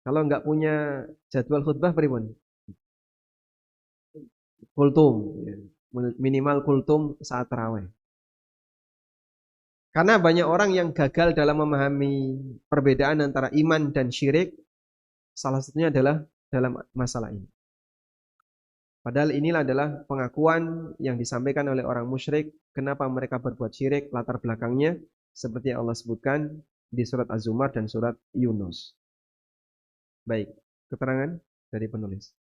Kalau enggak punya jadwal khutbah pripun? Kultum, minimal kultum saat tarawih. Karena banyak orang yang gagal dalam memahami perbedaan antara iman dan syirik, salah satunya adalah dalam masalah ini. Padahal inilah adalah pengakuan yang disampaikan oleh orang musyrik, kenapa mereka berbuat syirik, latar belakangnya, seperti yang Allah sebutkan di surat Az-Zumar dan surat Yunus. Baik, keterangan dari penulis.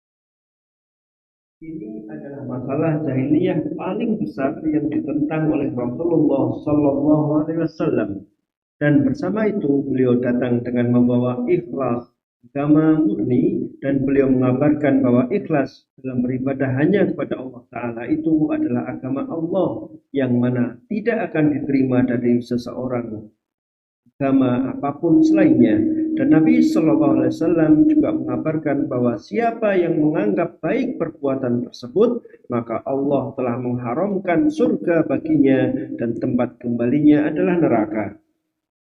Ini adalah masalah jahiliyah paling besar yang ditentang oleh Rasulullah Sallallahu Alaihi Wasallam. Dan bersama itu beliau datang dengan membawa ikhlas agama murni, dan beliau mengabarkan bahwa ikhlas dalam beribadah hanya kepada Allah Ta'ala itu adalah agama Allah yang mana tidak akan diterima dari seseorang agama apapun selainnya. Dan Nabi Sallallahu Alaihi Wasallam juga mengabarkan bahwa siapa yang menganggap baik perbuatan tersebut, maka Allah telah mengharamkan surga baginya dan tempat kembalinya adalah neraka.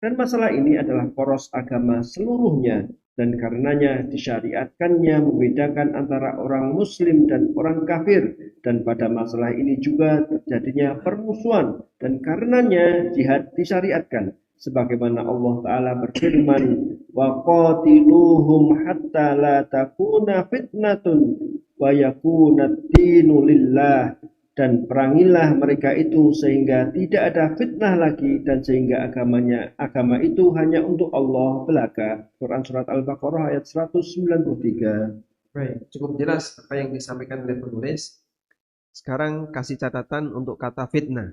Dan masalah ini adalah poros agama seluruhnya, dan karenanya disyariatkannya membedakan antara orang muslim dan orang kafir, dan pada masalah ini juga terjadinya permusuhan, dan karenanya jihad disyariatkan. Sebagaimana Allah Ta'ala berfirman, wa qatiluhum hatta la takuna fitnatun wa yakuna ad-dinu lillah, dan perangilah mereka itu sehingga tidak ada fitnah lagi dan sehingga agama itu hanya untuk Allah belaka. Quran surat Al-Baqarah ayat 193. Baik, cukup jelas apa yang disampaikan oleh penulis. Sekarang kasih catatan untuk kata fitnah.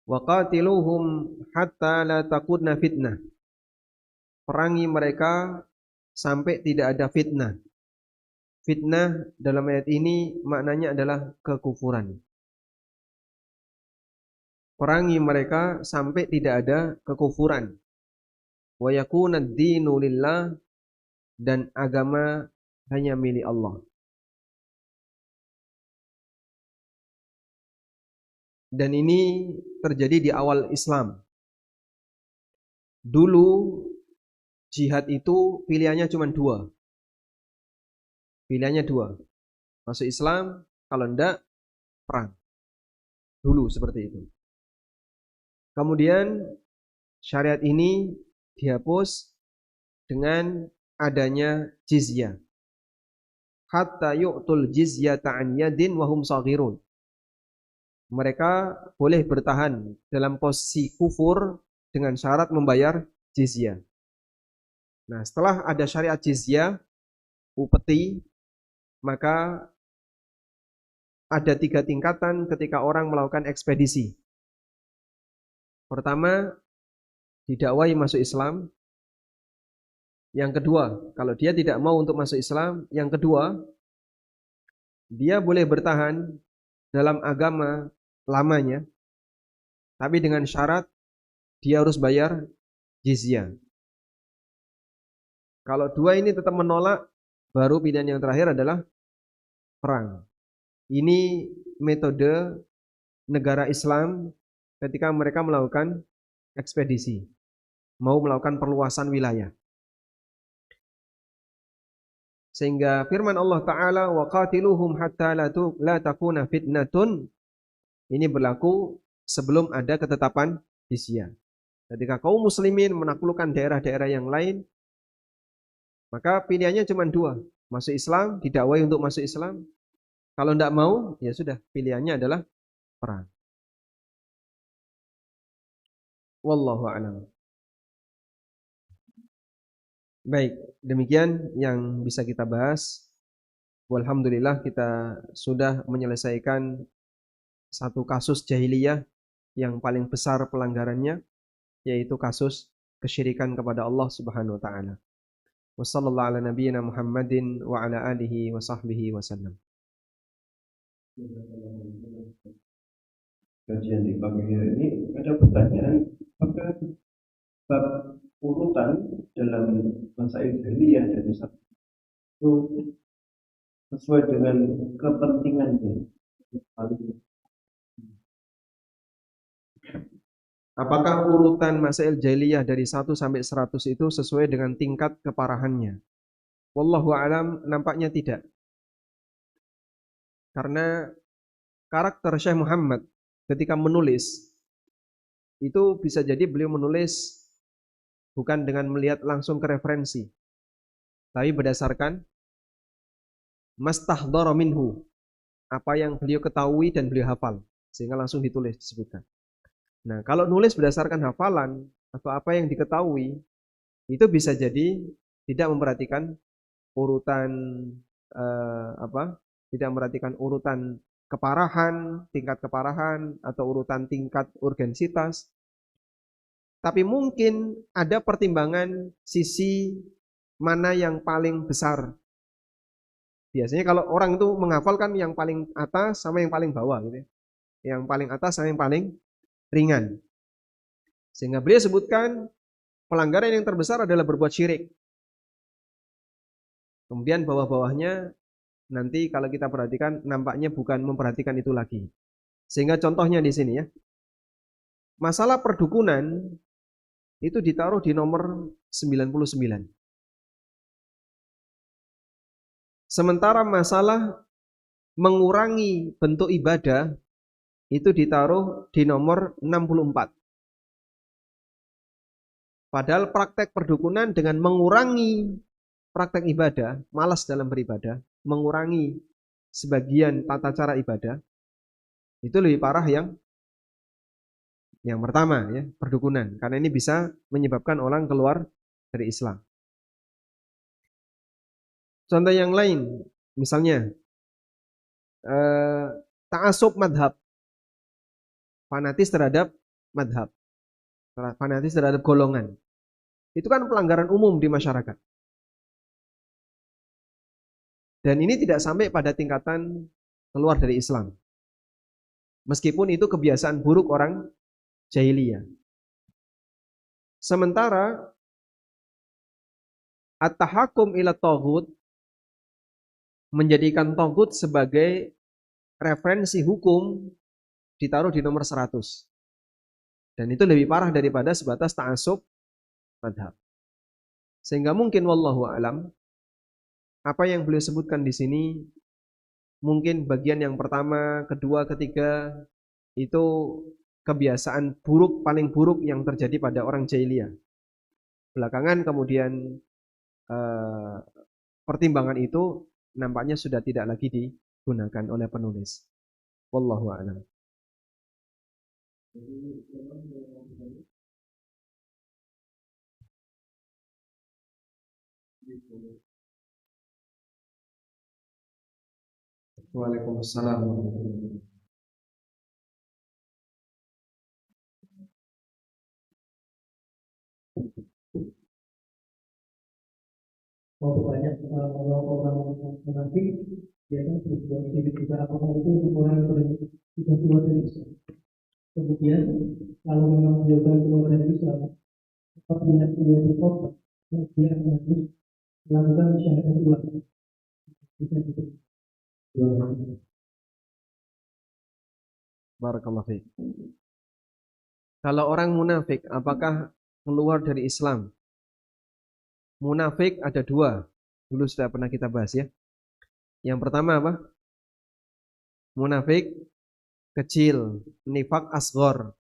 Waqatiluhum hatta la takuna fitnah. Perangi mereka sampai tidak ada fitnah. Fitnah dalam ayat ini maknanya adalah kekufuran. Perangi mereka sampai tidak ada kekufuran. Wa yakuna ad-dinu lillah, dan agama hanya milik Allah. Dan ini terjadi di awal Islam. Dulu jihad itu pilihannya cuma dua. Pilihannya dua. Masuk Islam, kalau enggak perang. Dulu seperti itu. Kemudian syariat ini dihapus dengan adanya jizyah. Hatta yu'tul jizyata an yadin wa hum shaghirun. Mereka boleh bertahan dalam posisi kufur dengan syarat membayar jizyah. Nah, setelah ada syariat jizyah, upeti, maka ada 3 tingkatan ketika orang melakukan ekspedisi. Pertama, didakwai masuk Islam. Yang kedua, kalau dia tidak mau untuk masuk Islam, yang kedua, dia boleh bertahan dalam agama lamanya, tapi dengan syarat dia harus bayar jizyah. Kalau dua ini tetap menolak, baru pilihan yang terakhir adalah perang. Ini metode negara Islam ketika mereka melakukan ekspedisi, mau melakukan perluasan wilayah. Sehingga firman Allah Ta'ala, وَقَاتِلُهُمْ حَتَّى لَا تَكُونَ فِتْنَةٌ, ini berlaku sebelum ada ketetapan jizyah. Ketika kaum muslimin menaklukkan daerah-daerah yang lain, maka pilihannya cuma dua. Masuk Islam, didakwai untuk masuk Islam. Kalau tidak mau, ya sudah, pilihannya adalah perang. Wallahu a'lam. Baik, demikian yang bisa kita bahas. Walhamdulillah kita sudah menyelesaikan satu kasus jahiliyah yang paling besar pelanggarannya, yaitu kasus kesyirikan kepada Allah Subhanahu wa taala. Wassallallahu ala nabiyyina Muhammadin wa ala alihi wa sahbihi wasallam. Kajian di pagi hari ini ada pertanyaan, apakah bab urutan dalam masail jahiliyah dari satu itu sesuai dengan kepentingannya? Apakah urutan masail jahiliyah dari 1 sampai 100 itu sesuai dengan tingkat keparahannya? Wallahu a'lam, nampaknya tidak. Karena karakter Syekh Muhammad ketika menulis, itu bisa jadi beliau menulis bukan dengan melihat langsung ke referensi, tapi berdasarkan mastahdhara minhu, apa yang beliau ketahui dan beliau hafal, sehingga langsung ditulis, disebutkan. Nah, kalau nulis berdasarkan hafalan atau apa yang diketahui, itu bisa jadi tidak memperhatikan urutan tidak memperhatikan urutan keparahan, tingkat keparahan atau urutan tingkat urgensitas. Tapi mungkin ada pertimbangan sisi mana yang paling besar. Biasanya kalau orang itu menghafalkan yang paling atas sama yang paling bawah gitu ya. Yang paling atas sama yang paling ringan. Sehingga beliau sebutkan pelanggaran yang terbesar adalah berbuat syirik. Kemudian bawah-bawahnya nanti kalau kita perhatikan nampaknya bukan memperhatikan itu lagi. Sehingga contohnya di sini ya. Masalah perdukunan itu ditaruh di nomor 99. Sementara masalah mengurangi bentuk ibadah itu ditaruh di nomor 64. Padahal praktek perdukunan dengan mengurangi praktek ibadah, malas dalam beribadah, mengurangi sebagian tata cara ibadah, itu lebih parah yang pertama ya, perdukunan. Karena ini bisa menyebabkan orang keluar dari Islam. Contoh yang lain, misalnya ta'assub madhab, fanatis terhadap madhab, fanatis terhadap golongan. Itu kan pelanggaran umum di masyarakat. Dan ini tidak sampai pada tingkatan keluar dari Islam. Meskipun itu kebiasaan buruk orang jahiliyah. Sementara at-tahakum ila taghut, menjadikan taghut sebagai referensi hukum, ditaruh di nomor 100. Dan itu lebih parah daripada sebatas ta'assub madhab. Sehingga mungkin wallahu alam, apa yang beliau sebutkan di sini mungkin bagian yang pertama, kedua, ketiga itu kebiasaan buruk, paling buruk yang terjadi pada orang jahiliyah. Belakangan kemudian pertimbangan itu nampaknya sudah tidak lagi digunakan oleh penulis. Wallahu a'lam. Waalaikumsalam. Banyak orang munafik biasanya berbuat syirik juga, apakah itu untuk orang yang sudah keluar dari Islam? Kemudian kalau memang dia keluar dari Islam, apabila dia bertobat, dia harus melakukan syahadat dua. Barakallahu fiik. Kalau orang munafik, apakah keluar dari Islam? Munafik ada dua. Dulu sudah pernah kita bahas ya. Yang pertama apa? Munafik kecil, nifak asghar.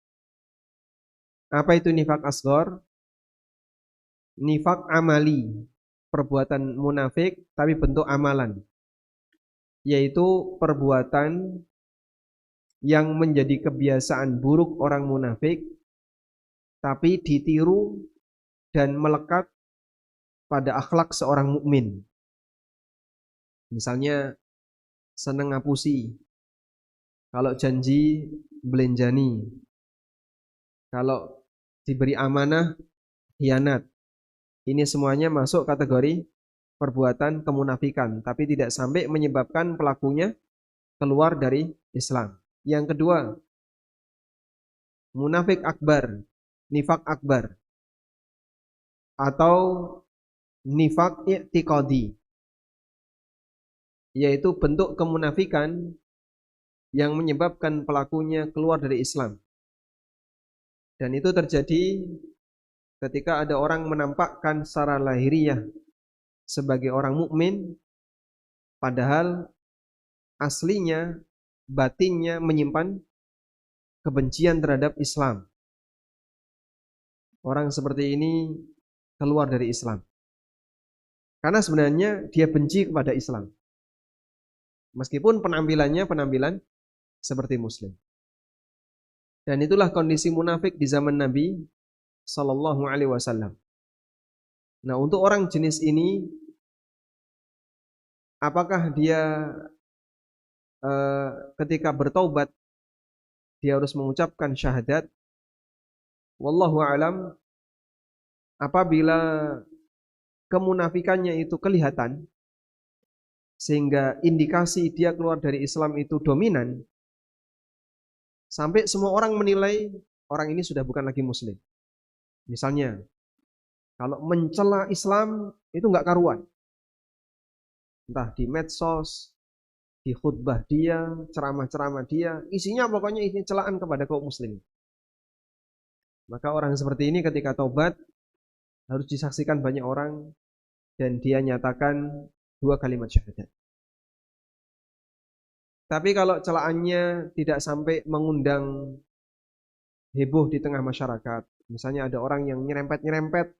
Apa itu nifak asghar? Nifak amali, perbuatan munafik tapi bentuk amalan, yaitu perbuatan yang menjadi kebiasaan buruk orang munafik tapi ditiru dan melekat pada akhlak seorang mukmin. Misalnya seneng ngapusi, kalau janji belenjani, kalau diberi amanah khianat. Ini semuanya masuk kategori perbuatan kemunafikan, tapi tidak sampai menyebabkan pelakunya keluar dari Islam. Yang kedua, munafik akbar, nifak akbar, atau nifak i'tiqadi, yaitu bentuk kemunafikan yang menyebabkan pelakunya keluar dari Islam. Dan itu terjadi ketika ada orang menampakkan secara lahiriah sebagai orang mukmin, padahal aslinya, batinnya menyimpan kebencian terhadap Islam. Orang seperti ini keluar dari Islam karena sebenarnya dia benci kepada Islam, meskipun penampilannya penampilan seperti Muslim. Dan itulah kondisi munafik di zaman Nabi Sallallahu Alaihi Wasallam. Nah, untuk orang jenis ini, apakah dia ketika bertaubat dia harus mengucapkan syahadat? Wallahu alam. Apabila kemunafikannya itu kelihatan sehingga indikasi dia keluar dari Islam itu dominan, sampai semua orang menilai orang ini sudah bukan lagi Muslim. Misalnya, kalau mencela Islam itu nggak karuan, entah di medsos, di khutbah dia, ceramah-ceramah dia, isinya pokoknya isinya celaan kepada kaum muslimin. Maka orang seperti ini ketika taubat harus disaksikan banyak orang dan dia nyatakan 2 kalimat syahadat. Tapi kalau celaannya tidak sampai mengundang heboh di tengah masyarakat, misalnya ada orang yang nyerempet-nyerempet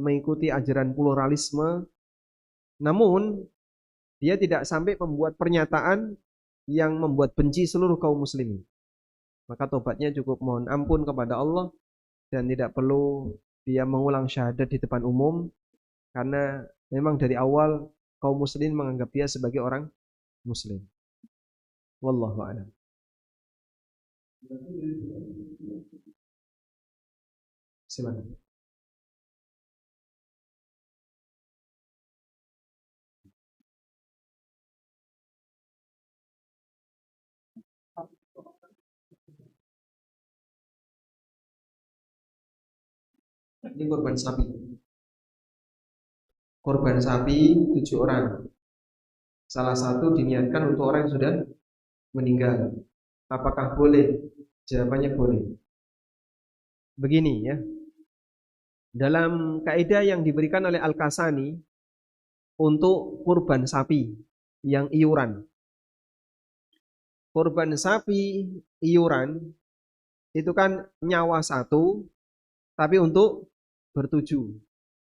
mengikuti ajaran pluralisme, namun dia tidak sampai membuat pernyataan yang membuat benci seluruh kaum muslimin, maka tobatnya cukup mohon ampun kepada Allah dan tidak perlu dia mengulang syahadat di depan umum, karena Memang dari awal kaum muslimin menganggap dia sebagai orang muslim. Wallahu a'lam. Silakan. Ini korban sapi. Korban sapi 7 orang. Salah satu diniatkan untuk orang yang sudah meninggal. Apakah boleh? Jawabannya boleh. Begini ya. Dalam kaidah yang diberikan oleh Al-Kasani untuk kurban sapi yang iuran. Kurban sapi iuran itu kan nyawa satu, tapi untuk bertujuh.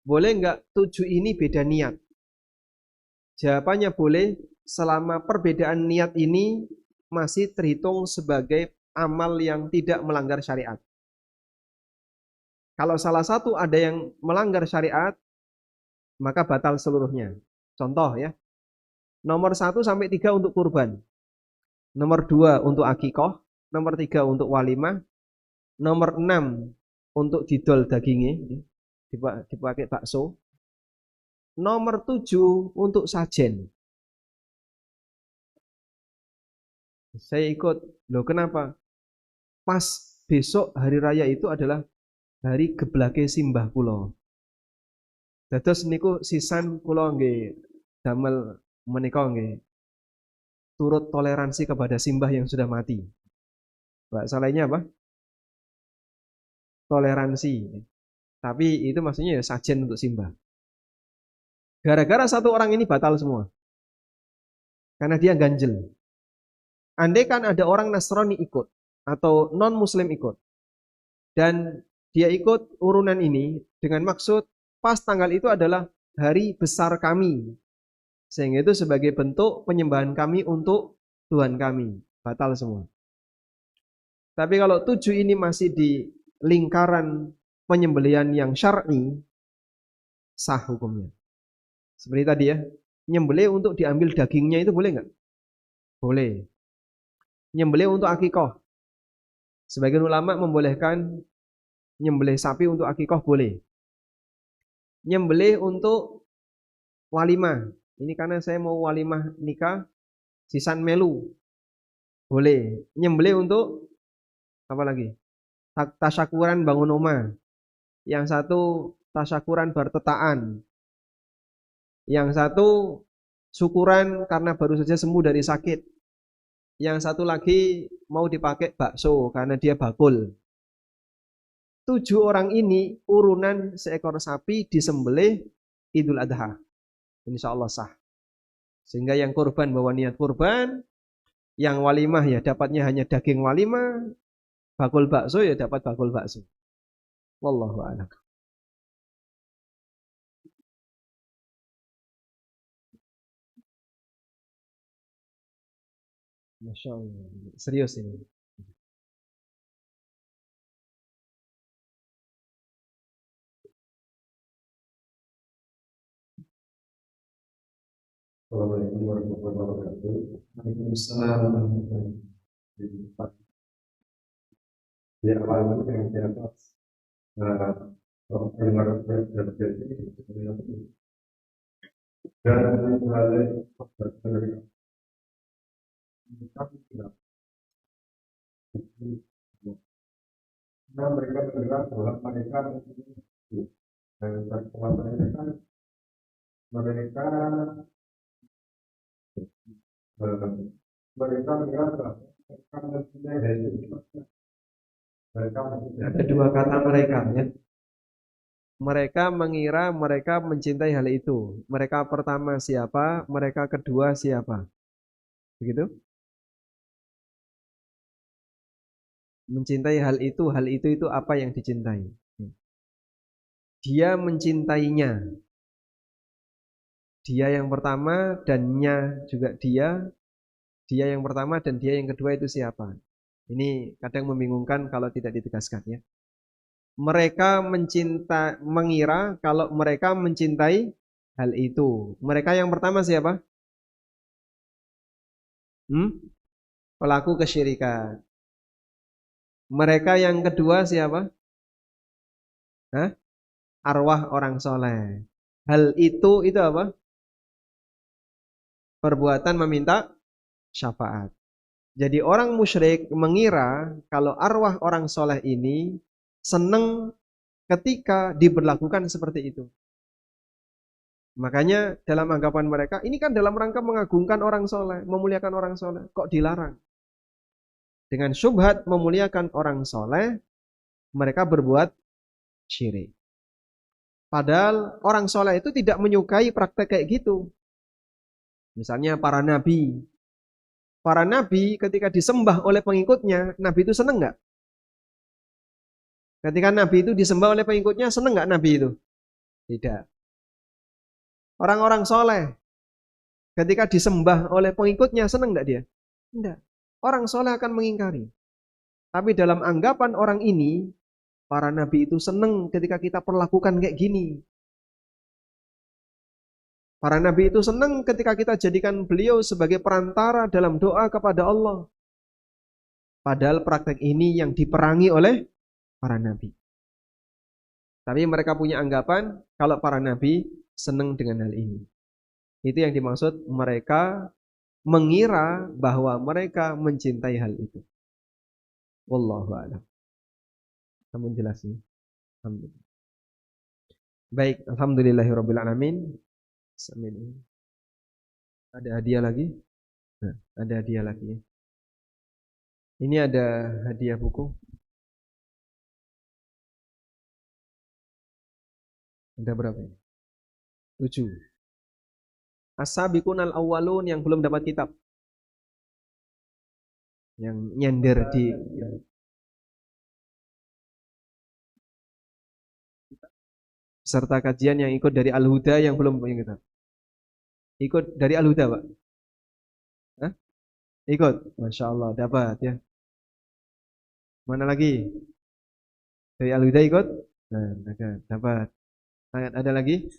Boleh enggak 7 ini beda niat? Jawabannya boleh selama perbedaan niat ini masih terhitung sebagai amal yang tidak melanggar syariat. Kalau salah satu ada yang melanggar syariat, maka batal seluruhnya. Contoh ya, nomor 1 sampai 3 untuk kurban, nomor 2 untuk akikoh, nomor 3 untuk walimah, nomor 6 untuk didol dagingnya, dipakai bakso, nomor 7 untuk sajen. Saya ikut, loh kenapa? Pas besok hari raya itu adalah hari geblake simbah kula. Dados niku sisan kula nggih damel menika nggih turut toleransi kepada simbah yang sudah mati. Bahasa lainnya apa? Toleransi. Tapi itu maksudnya ya sajen untuk simbah. Gara-gara satu orang ini batal semua. Karena dia ganjel. Andai kan ada orang Nasrani ikut atau non-muslim ikut dan dia ikut urunan ini dengan maksud pas tanggal itu adalah hari besar kami, sehingga itu sebagai bentuk penyembahan kami untuk Tuhan kami, batal semua. Tapi kalau 7 ini masih di lingkaran penyembelihan yang syar'i, sah hukumnya. Seperti tadi ya, nyembelih untuk diambil dagingnya itu boleh nggak? Boleh. Nyembelih untuk akikoh, sebagian ulama membolehkan nyembelih sapi untuk akikoh boleh. Nyembelih untuk walimah, ini karena saya mau walimah nikah sisan melu, boleh. Nyembelih untuk apa lagi? Tasyakuran bangun omah. Yang satu tasyakuran bertetaan. Yang satu syukuran karena baru saja sembuh dari sakit. Yang satu lagi mau dipakai bakso karena dia bakul. 7 orang ini urunan seekor sapi disembelih Idul Adha. Insya Allah sah. Sehingga yang kurban bawa niat kurban, yang walimah ya dapatnya hanya daging walimah, bakul bakso ya dapat bakul bakso. Wallahu a'lam. Masya Allah. Serius ini. Assalamualaikum warahmatullahi wabarakatuh. Waalaikumsalam. Di awal yang siapa pendengar terjadi dan mulai mereka bergerak dalam mereka dan mereka merasa Ada 2 kata mereka ya. Mereka mengira mereka mencintai hal itu. Mereka pertama siapa, mereka kedua siapa. Begitu? Mencintai hal itu apa yang dicintai. Dia mencintainya. Dia yang pertama dan nya juga dia. Dia yang pertama dan dia yang kedua itu siapa. Ini kadang membingungkan kalau tidak ditegaskan ya. Mereka mengira kalau mereka mencintai hal itu. Mereka yang pertama siapa? Pelaku kesyirikan. Mereka yang kedua siapa? Arwah orang soleh. Hal itu apa? Perbuatan meminta syafaat. Jadi orang musyrik mengira kalau arwah orang soleh ini senang ketika diberlakukan seperti itu. Makanya dalam anggapan mereka, ini kan dalam rangka mengagungkan orang soleh, memuliakan orang soleh. Kok dilarang? Dengan syubhat memuliakan orang soleh, mereka berbuat syirik. Padahal orang soleh itu tidak menyukai praktek kayak gitu. Misalnya para nabi. Para nabi ketika disembah oleh pengikutnya, nabi itu seneng nggak? Ketika nabi itu disembah oleh pengikutnya, seneng nggak nabi itu? Tidak. Orang-orang soleh ketika disembah oleh pengikutnya, seneng nggak dia? Tidak. Orang soleh akan mengingkari. Tapi dalam anggapan orang ini, para nabi itu seneng ketika kita perlakukan kayak gini. Para nabi itu senang ketika kita jadikan beliau sebagai perantara dalam doa kepada Allah. Padahal praktek ini yang diperangi oleh para nabi. Tapi mereka punya anggapan kalau para nabi senang dengan hal ini. Itu yang dimaksud mereka mengira bahwa mereka mencintai hal itu. Wallahu a'lam. Kamu jelasin. Alhamdulillah. Baik, alhamdulillahirabbil alamin. Amin. Ada hadiah lagi? Nah, ada hadiah lagi. Ini ada hadiah buku. Ada berapa ini? 7. As-sabiqun al-awwalun yang belum dapat kitab. Yang nyender di serta kajian yang ikut dari Al-Huda yang belum punya kitab. Ikut dari Al-Huda, Pak? Hah? Ikut? Masya Allah, dapat ya. Mana lagi? Dari Al-Huda ikut? Nah, dapat. Ada lagi?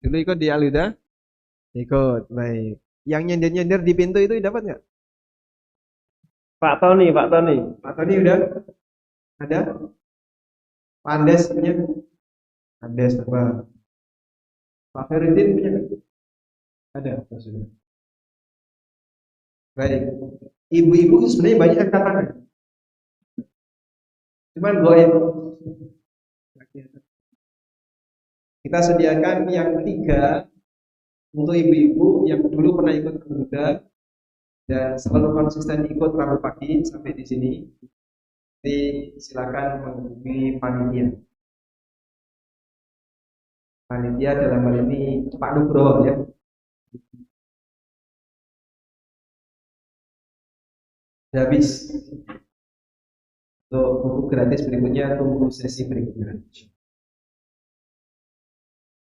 Dulu ikut di Al-Huda? Ikut, baik. Yang nyender-nyender di pintu itu dapat nggak? Pak Tony. Pak Tony udah? Ada? Pak Andes punya? Andes apa? Pak Feridin punya nggak? Ada, sudah. Baik. Ibu-ibu sebenarnya banyak yang katakan. Cuman goib. Kita sediakan yang 3 untuk ibu-ibu yang dulu pernah ikut Al-Huda dan selalu konsisten ikut Rabu pagi sampai di sini. Jadi silakan menghubungi panitia. Panitia dalam hal ini Pak Nugroho ya. Sudah habis. Untuk buku gratis berikutnya tunggu sesi berikutnya.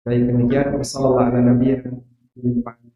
Baik, demikian wassalamualaikum warahmatullahi wabarakatuh.